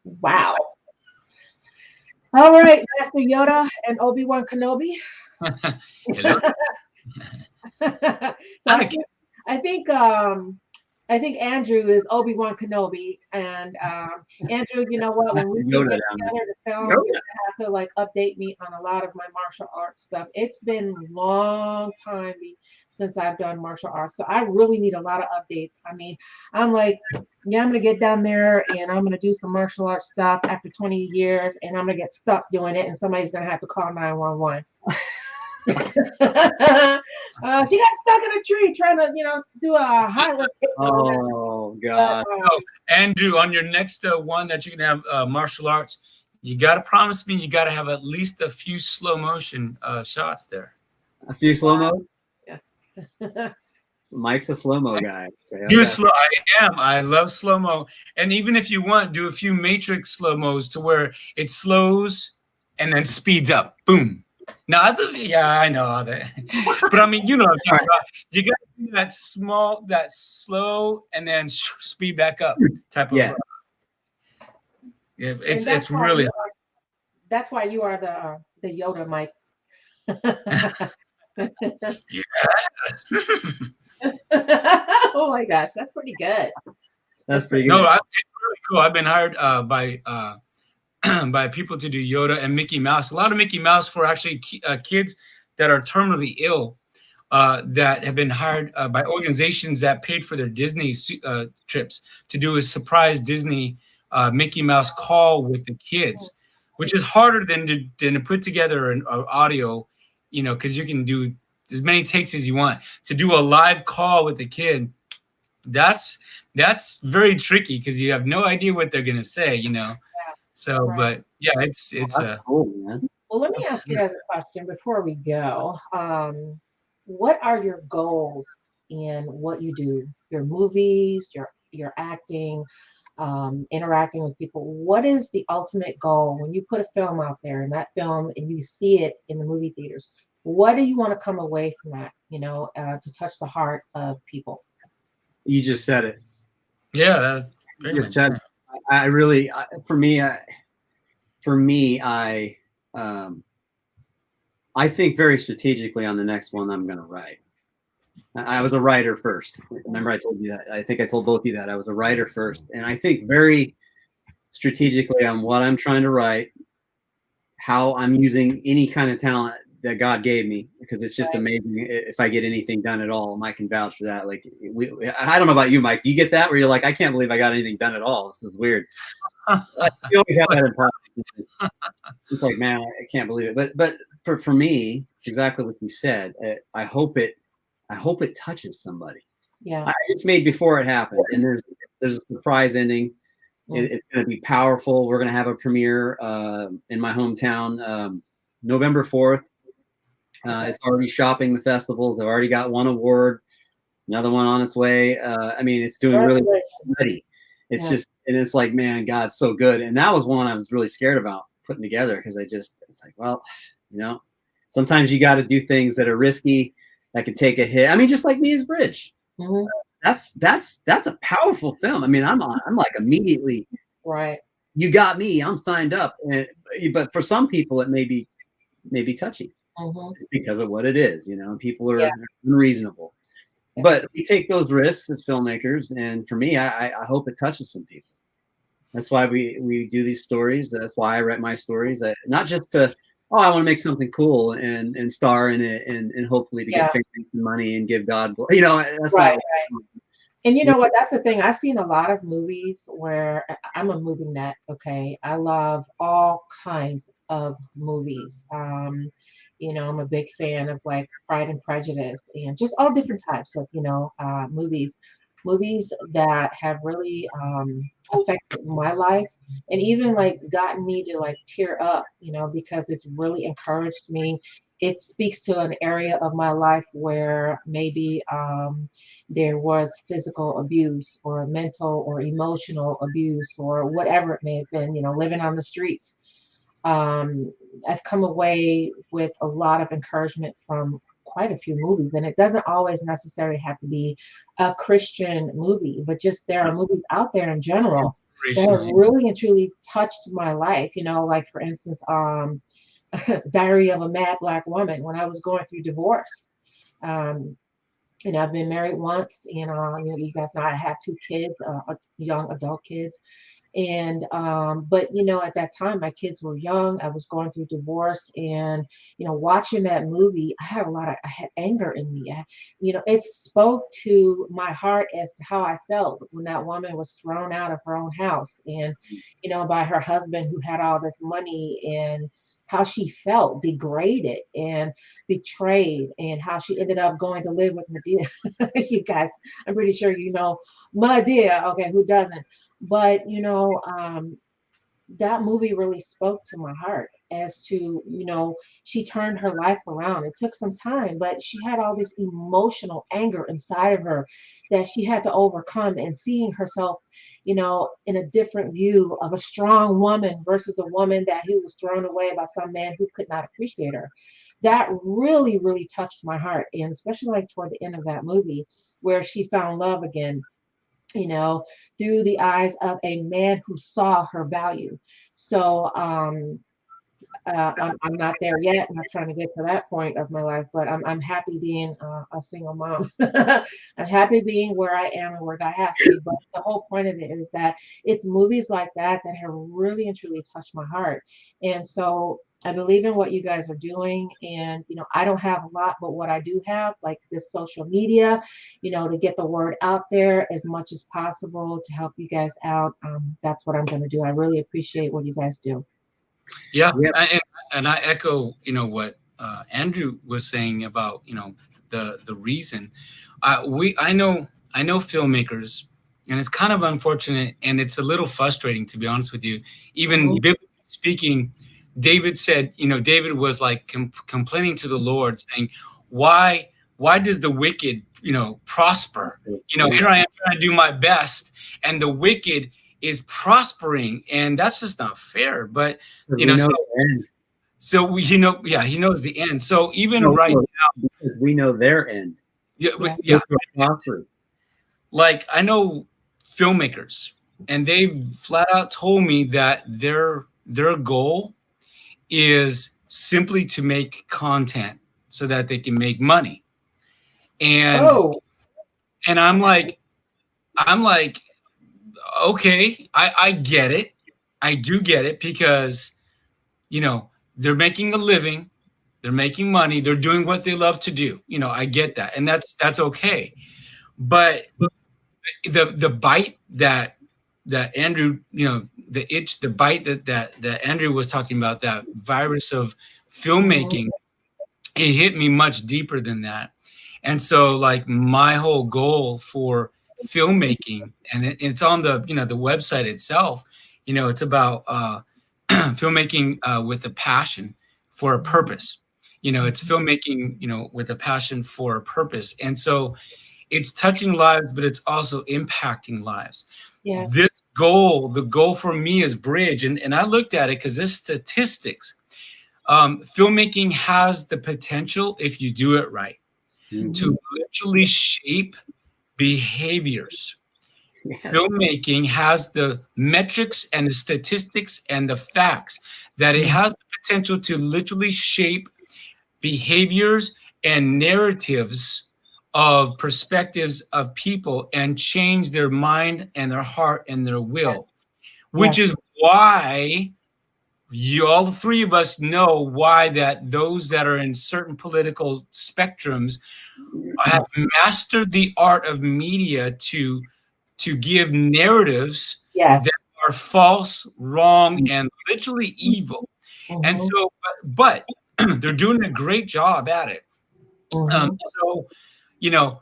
wow. All right, Master Yoda and Obi-Wan Kenobi. Hello. So I think Andrew is Obi-Wan Kenobi, and Andrew, you know what? When we get together to film, you're gonna have to like update me on a lot of my martial arts stuff. It's been a long time since I've done martial arts, so I really need a lot of updates. I mean, I'm like, yeah, I'm gonna get down there and I'm gonna do some martial arts stuff after 20 years, and I'm gonna get stuck doing it, and somebody's gonna have to call 911. She got stuck in a tree trying to, do a highway. Oh God! Andrew, on your next one that you can have martial arts, you got to promise me you got to have at least a few slow motion shots there. A few slow mo. Yeah. Mike's a slow mo guy. Slow. I am. I love slow mo, and even if you want, do a few matrix slow mos to where it slows and then speeds up. Boom. No, I know that, but I mean, you know what I'm talking about. You got to do that slow, and then speed back up type of. Yeah. Yeah, And it's really that's why you are the Yoda, Mike. yes. Oh my gosh, that's pretty good. That's pretty No, good. it's really cool. I've been hired by by people to do Yoda and Mickey Mouse. A lot of Mickey Mouse for actually kids that are terminally ill, that have been hired by organizations that paid for their Disney trips to do a surprise Disney Mickey Mouse call with the kids, which is harder than to put together an audio, because you can do as many takes as you want. To do a live call with the kid, that's very tricky because you have no idea what they're gonna say. So, Right. but yeah, Oh, it's that's cool, man. Well, let me ask you guys a question before we go. What are your goals in what you do? Your movies, your acting, interacting with people. What is the ultimate goal when you put a film out there and that film and you see it in the movie theaters? What do you want to come away from that? To touch the heart of people. You just said it. yeah, that's pretty You much said, it. I really, I think very strategically on the next one I'm going to write. I was a writer first. Remember, I told you that. I think I told both of you that I was a writer first, and I think very strategically on what I'm trying to write, how I'm using any kind of talent that God gave me, because it's just Right. amazing if I get anything done at all. Mike can vouch for that. Like, I don't know about you, Mike. Do you get that where you're like, I can't believe I got anything done at all? This is weird. Like, you always have that impression. It's like, man, I can't believe it. But for me, exactly what you said. I hope it touches somebody. Yeah. It's made before it happened, and there's a surprise ending. It's going to be powerful. We're going to have a premiere in my hometown, November 4th. It's already shopping the festivals. I've already got one award, another one on its way. I mean, it's doing really ready. It's just, and it's like, man, God's so good. And that was one I was really scared about putting together, because it's like, well, sometimes you got to do things that are risky, that can take a hit. I mean, just like Mia's Bridge. Mm-hmm. That's a powerful film. I mean, I'm like immediately, Right. you got me, I'm signed up. But for some people, it may be touchy because of what it is. People are unreasonable. But we take those risks as filmmakers, and for me, I hope it touches some people. That's why we do these stories. That's why I write my stories. Not just to, I want to make something cool and star in it and hopefully to get famous and money and give God, that's right. not. And you know what? That's the thing. I've seen a lot of movies where I'm a movie nut. Okay, I love all kinds of movies. I'm a big fan of like Pride and Prejudice and just all different types of movies that have really affected my life and even like gotten me to like tear up. Because it's really encouraged me. It speaks to an area of my life where maybe there was physical abuse or mental or emotional abuse or whatever it may have been, living on the streets. I've come away with a lot of encouragement from quite a few movies, and it doesn't always necessarily have to be a Christian movie, but just there are movies out there in general that have really and truly touched my life. Like for instance, Diary of a Mad Black Woman. When I was going through divorce, I've been married once, and you guys know I have two kids, young adult kids. And but at that time my kids were young. I was going through divorce, and watching that movie, I had anger in me. It spoke to my heart as to how I felt when that woman was thrown out of her own house, and by her husband who had all this money, and how she felt degraded and betrayed, and how she ended up going to live with Medea. You guys, I'm pretty sure Medea. Okay, who doesn't? But that movie really spoke to my heart as to, she turned her life around. It took some time, but she had all this emotional anger inside of her that she had to overcome, and seeing herself, in a different view of a strong woman versus a woman who was thrown away by some man who could not appreciate her. That really, really touched my heart. And especially like toward the end of that movie where she found love again. you know, through the eyes of a man who saw her value. So I'm not there yet. I'm not trying to get to that point of my life, but I'm happy being a single mom. I'm happy being where I am and where God has me. But the whole point of it is that it's movies like that that have really and truly touched my heart. And so I believe in what you guys are doing. And, you know, I don't have a lot, but what I do have, like this social media, you know, to get the word out there as much as possible to help you guys out. That's what I'm going to do. I really appreciate what you guys do. Yeah, Yep. and I echo, you know, what Andrew was saying about, you know, the reason. I know filmmakers, and it's kind of unfortunate, and it's a little frustrating, to be honest with you. Even Mhm. biblically speaking, David said, you know, David was like complaining to the Lord, saying, why does the wicked, you know, prosper? You know, here I am trying to do my best, and the wicked is prospering, and that's just not fair. But you We know, know the end. you know, yeah, he knows the end. So even No, right no, now, because we know their end. yeah, Yeah. yeah, Which will prosper. like I know filmmakers, and they've flat out told me that their goal is simply to make content so that they can make money. And Oh, and I'm like, okay, I get it. I do get it because, you know, they're making a living, they're making money, they're doing what they love to do. You know, I get that. And that's okay. But the bite that Andrew, you know, the itch, the bite that Andrew was talking about, that virus of mhm. filmmaking, it hit me much deeper than that. And so like my whole goal for filmmaking, and it's on the, you know, the website itself, you know, it's about filmmaking with a passion for a purpose. You know, it's filmmaking, you know, with a passion for a purpose. And so it's touching lives, but it's also impacting lives. Yes. This goal, the goal for me is bridge. And I looked at it because this statistics. Filmmaking has the potential, if you do it right, Mhm. to literally shape behaviors. Yes. Filmmaking has the metrics and the statistics and the facts that it has the potential to literally shape behaviors and narratives of perspectives of people and change their mind and their heart and their Yes. will, which Yes. is why you, all three of us, know why that those that are in certain political spectrums have mastered the art of media to give narratives that Yes. are false, wrong, and literally evil. And Mhm. so, but they're doing a great job at it. Mhm. So, you know,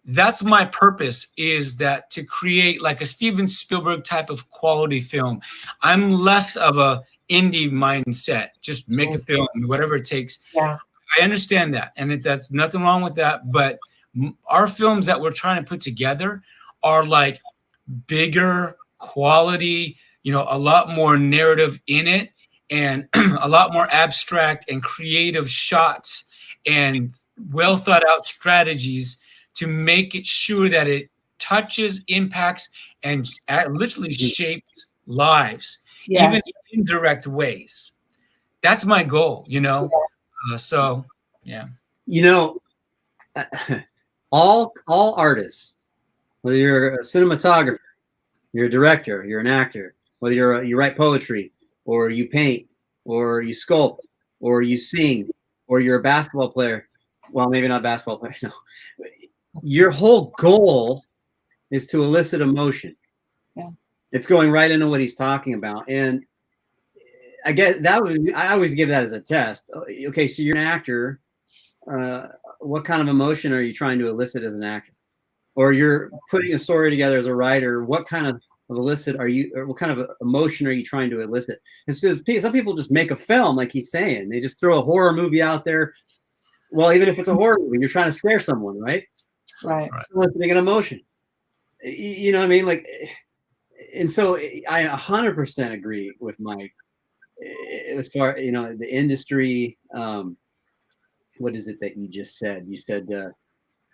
that's my purpose, is that to create like a Steven Spielberg type of quality film. I'm less of a indie mindset, just make a film, whatever it takes. Yeah. I understand that, and that's nothing wrong with that. But our films that we're trying to put together are like bigger quality, you know, a lot more narrative in it, and a lot more abstract and creative shots and well thought out strategies to make it sure that it touches, impacts, and literally shapes lives, even Yes. in indirect ways. That's my goal, you know. So yeah. You know, all artists, whether you're a cinematographer, you're a director, you're an actor, whether you write poetry, or you paint, or you sculpt, or you sing, or you're a basketball player. Well, maybe not basketball player. No, your whole goal is to elicit emotion. Yeah. It's going right into what he's talking about, and I guess I always give that as a test. Okay, so you're an actor. Uh, what kind of emotion are you trying to elicit as an actor? Or you're putting a story together as a writer. What kind of elicit are you, or what kind of emotion are you trying to elicit? Because some people just make a film, like he's saying. They just throw a horror movie out there. Well, even if it's a horror movie, you're trying to scare someone, right? Right. Eliciting an emotion. You know what I mean? Like, and so I 100% agree with Mike as far, you know, the industry. What is it that you just said? You said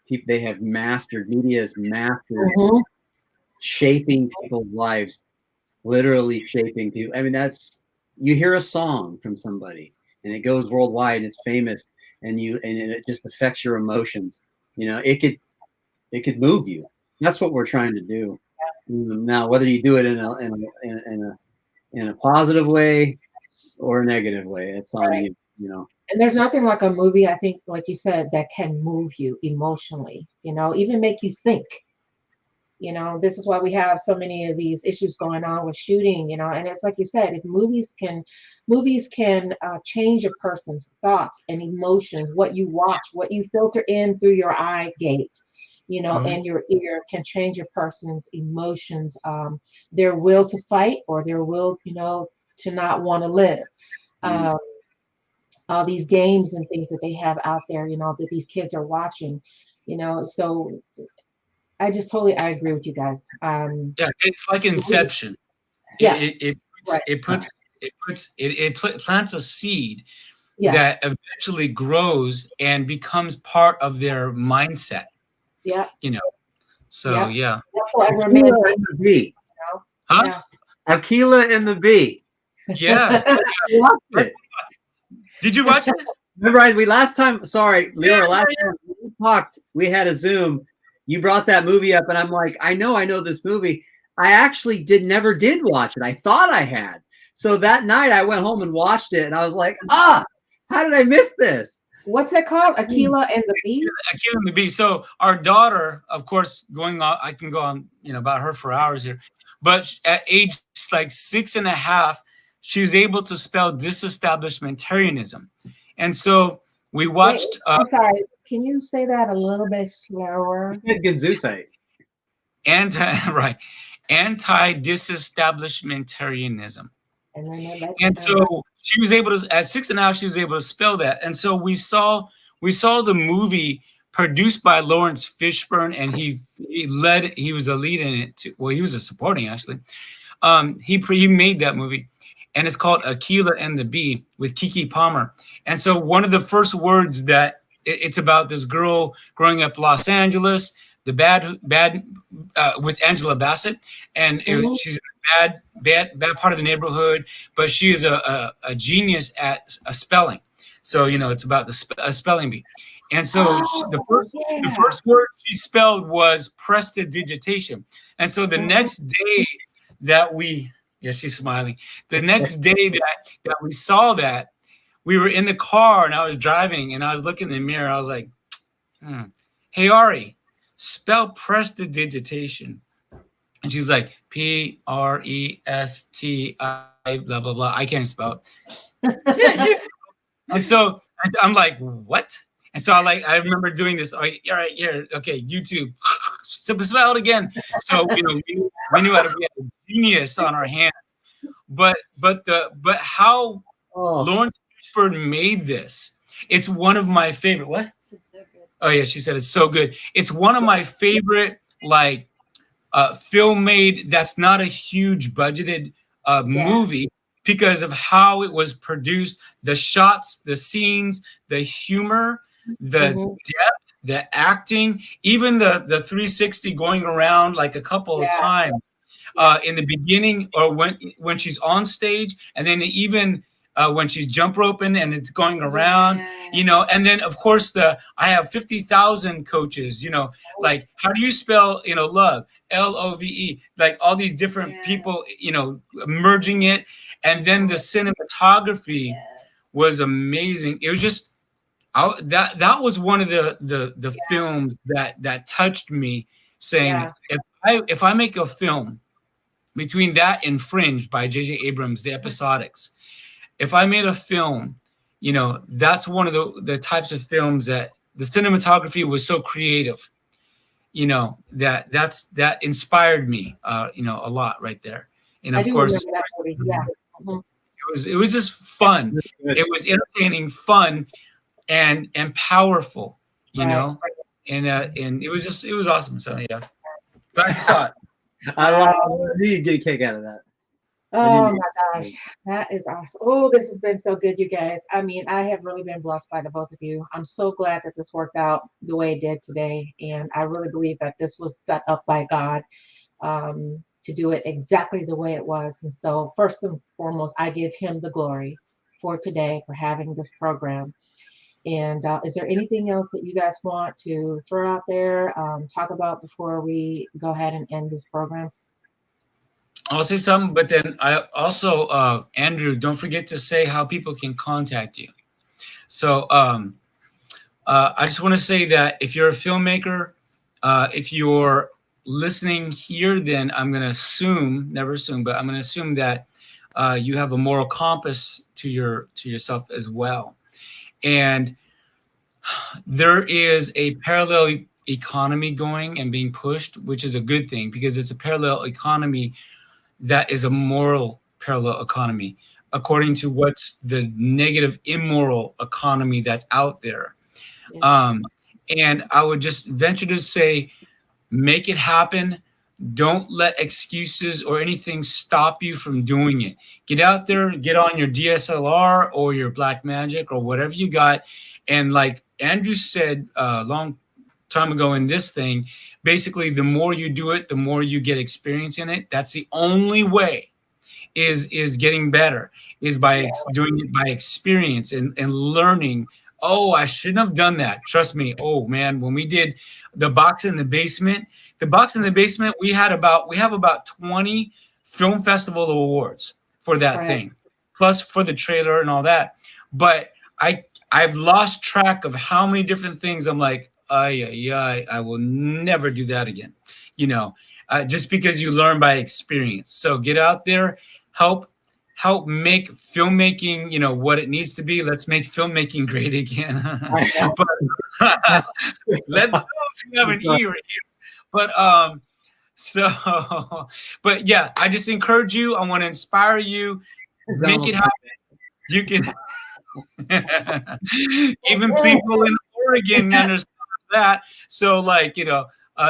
people, they have mastered, media has mastered Mhm. shaping people's lives, literally shaping people. I mean, you hear a song from somebody and it goes worldwide and it's famous, and it just affects your emotions. It could move you. That's what we're trying to do. Now, whether you do it in a positive way or a negative way, it's on Right. you. And there's nothing like a movie, I think, like you said, that can move you emotionally, even make you think. This is why we have so many of these issues going on with shooting, and it's like you said, if movies can change a person's thoughts and emotions, what you watch, what you filter in through your eye gate, and your ear can change a person's emotions, their will to fight or their will, to not want to live. Um, all these games and things that they have out there, that these kids are watching, so I agree with you guys. Yeah, it's like Inception. Yeah, It plants a seed yes, that eventually grows and becomes part of their mindset. yeah, So yeah. yeah. That's why I remain. Aquila and the Bee. Huh? Yeah. Aquila and the Bee. Yeah. You watched it. Did you watch it? Remember, last time we talked, we had a Zoom. You brought that movie up, and I'm like, I know this movie. I actually never did watch it. I thought I had. So that night I went home and watched it, and I was like, how did I miss this? What's it called? Aquila and the Bee? Aquila and the Bee. So our daughter, of course, I can go on, about her for hours here. But at age like 6.5, she was able to spell disestablishmentarianism. And so we watched. I'm sorry. Can you say that a little bit slower? Gesundheit. Anti-disestablishmentarianism. And so she was able to, at 6.5, she was able to spell that. And so we saw the movie produced by Lawrence Fishburne, and he was a lead in it too. Well, he was a supporting, actually. He made that movie, and it's called Aquila and the Bee with Keke Palmer. And so one of the first words that it's about this girl growing up in Los Angeles, the bad with Angela Bassett, and she's in a bad part of the neighborhood, but she is a genius at spelling. So it's about the spelling bee. And so the first word she spelled was prestidigitation. And so the next day that she's smiling. The next day that we saw that, we were in the car and I was driving and I was looking in the mirror. I was like, hey, Ari, spell prestidigitation. And she's like, Presti, blah, blah, blah. I can't spell it. And so I'm like, what? And so I remember doing this. All right, here, okay, YouTube, spell it again. So we knew how to be a genius on our hands. But how Lawrence Fishburne made this, it's one of my favorite. What? So good. Oh yeah, she said it's so good. It's one of my favorite film made that's not a huge budgeted movie, because of how it was produced, the shots, the scenes, the humor, the depth, the acting, even the 360 going around like a couple of times in the beginning, or when she's on stage, and then even when she's jump roping and it's going around, and then of course I have 50,000 coaches, like how do you spell, love, Love, like all these different people, merging it. And then the cinematography was amazing. It was just that was one of the films that touched me, saying if I make a film between that and Fringe by J.J. Abrams, the episodics, if I made a film, that's one of the types of films that the cinematography was so creative, that inspired me, a lot right there. And of course, it was just fun. It was entertaining, fun, and powerful, and it was awesome. So yeah, glad you saw it. I love it. You get a kick out of that. Oh my gosh, that is awesome. Oh, this has been so good, you guys. I mean, I have really been blessed by the both of you. I'm so glad that this worked out the way it did today. And I really believe that this was set up by God. to do it exactly the way it was. And so first and foremost, I give him the glory for today, for having this program. And is there anything else that you guys want to throw out there, talk about before we go ahead and end this program? I'll say something, but then I also, Andrew, don't forget to say how people can contact you. So I just want to say that if you're a filmmaker, if you're listening here, then I'm going to assume, never assume, but I'm going to assume that you have a moral compass to yourself as well. And there is a parallel economy going and being pushed, which is a good thing because it's a parallel economy that is a moral parallel economy, according to what's the negative immoral economy that's out there. And I would just venture to say, make it happen. Don't let excuses or anything stop you from doing it. Get out there, get on your DSLR or your Blackmagic or whatever you got. And like Andrew said a long time ago in this thing, basically the more you do it, the more you get experience in it. That's the only way is getting better, is by doing it by experience and learning. Oh, I shouldn't have done that. Trust me. Oh man, when we did the box in the basement, we have about 20 film festival awards for that thing, plus for the trailer and all that. But I've lost track of how many different things I'm like, I will never do that again. You know, just because you learn by experience. So get out there, help make filmmaking, you know, what it needs to be. Let's make filmmaking great again. But let those who have an ear hear. But but yeah, I just encourage you. I want to inspire you. Make it happen. You can even people in Oregon understand that. So like, you know,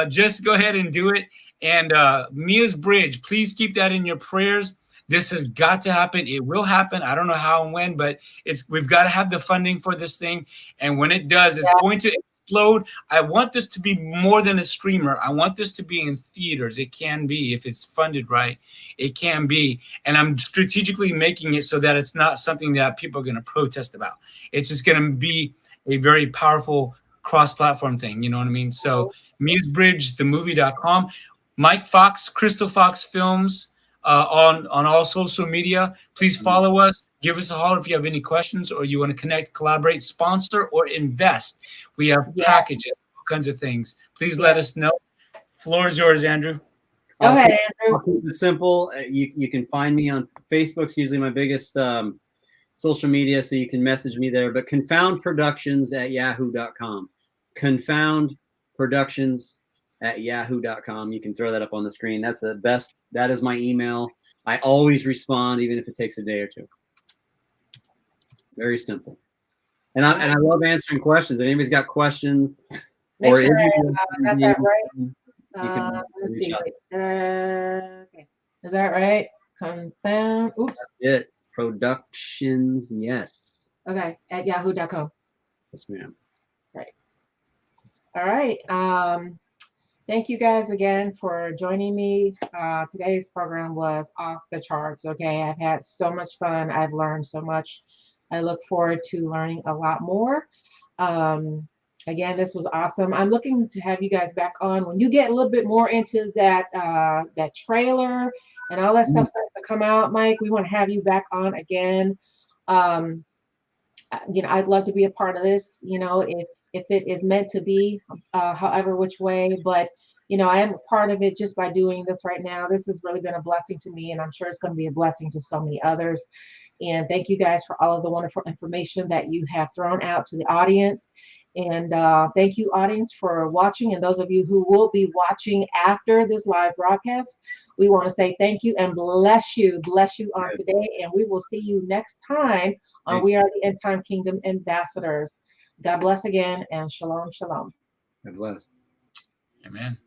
just go ahead and do it. And Mia's Bridge, please keep that in your prayers. This has got to happen. It will happen. I don't know how and when, but we've got to have the funding for this thing. And when it does, it's going to explode. I want this to be more than a streamer. I want this to be in theaters. It can be, if it's funded right, it can be. And I'm strategically making it so that it's not something that people are going to protest about. It's just going to be a very powerful cross-platform thing. You know what I mean? So musebridgethemovie.com. Mike Fox, Crystal Fox Films, on all social media. Please follow us. Give us a holler if you have any questions or you want to connect, collaborate, sponsor, or invest. We have packages, all kinds of things. Please let us know. Floor is yours, Andrew. Go ahead, Andrew. I'll keep it simple. You can find me on Facebook's usually my biggest social media, so you can message me there. But Confound Productions at yahoo.com. Confound Productions at yahoo.com. You can throw that up on the screen. That's the best. That is my email. I always respond, even if it takes a day or two. Very simple. And I love answering questions. If anybody's got questions, Make or sure I got that right. let's see. Okay, is that right? Confound. Oops. That's it. Productions. Yes. Okay, at yahoo.com. Yes, ma'am. Right. All right. Thank you guys again for joining me. Today's program was off the charts. Okay, I've had so much fun. I've learned so much. I look forward to learning a lot more. Again, this was awesome. I'm looking to have you guys back on when you get a little bit more into that that trailer and all that stuff starts to come out. Mike, we want to have you back on again. You know, I'd love to be a part of this. You know, if it is meant to be, however which way. But you know, I am a part of it just by doing this right now. This has really been a blessing to me, and I'm sure it's going to be a blessing to so many others. And thank you guys for all of the wonderful information that you have thrown out to the audience. And thank you, audience, for watching. And those of you who will be watching after this live broadcast, we want to say thank you and bless you on today. And we will see you next time on We Are the End Time Kingdom Ambassadors. God bless again, and shalom, shalom. God bless. Amen.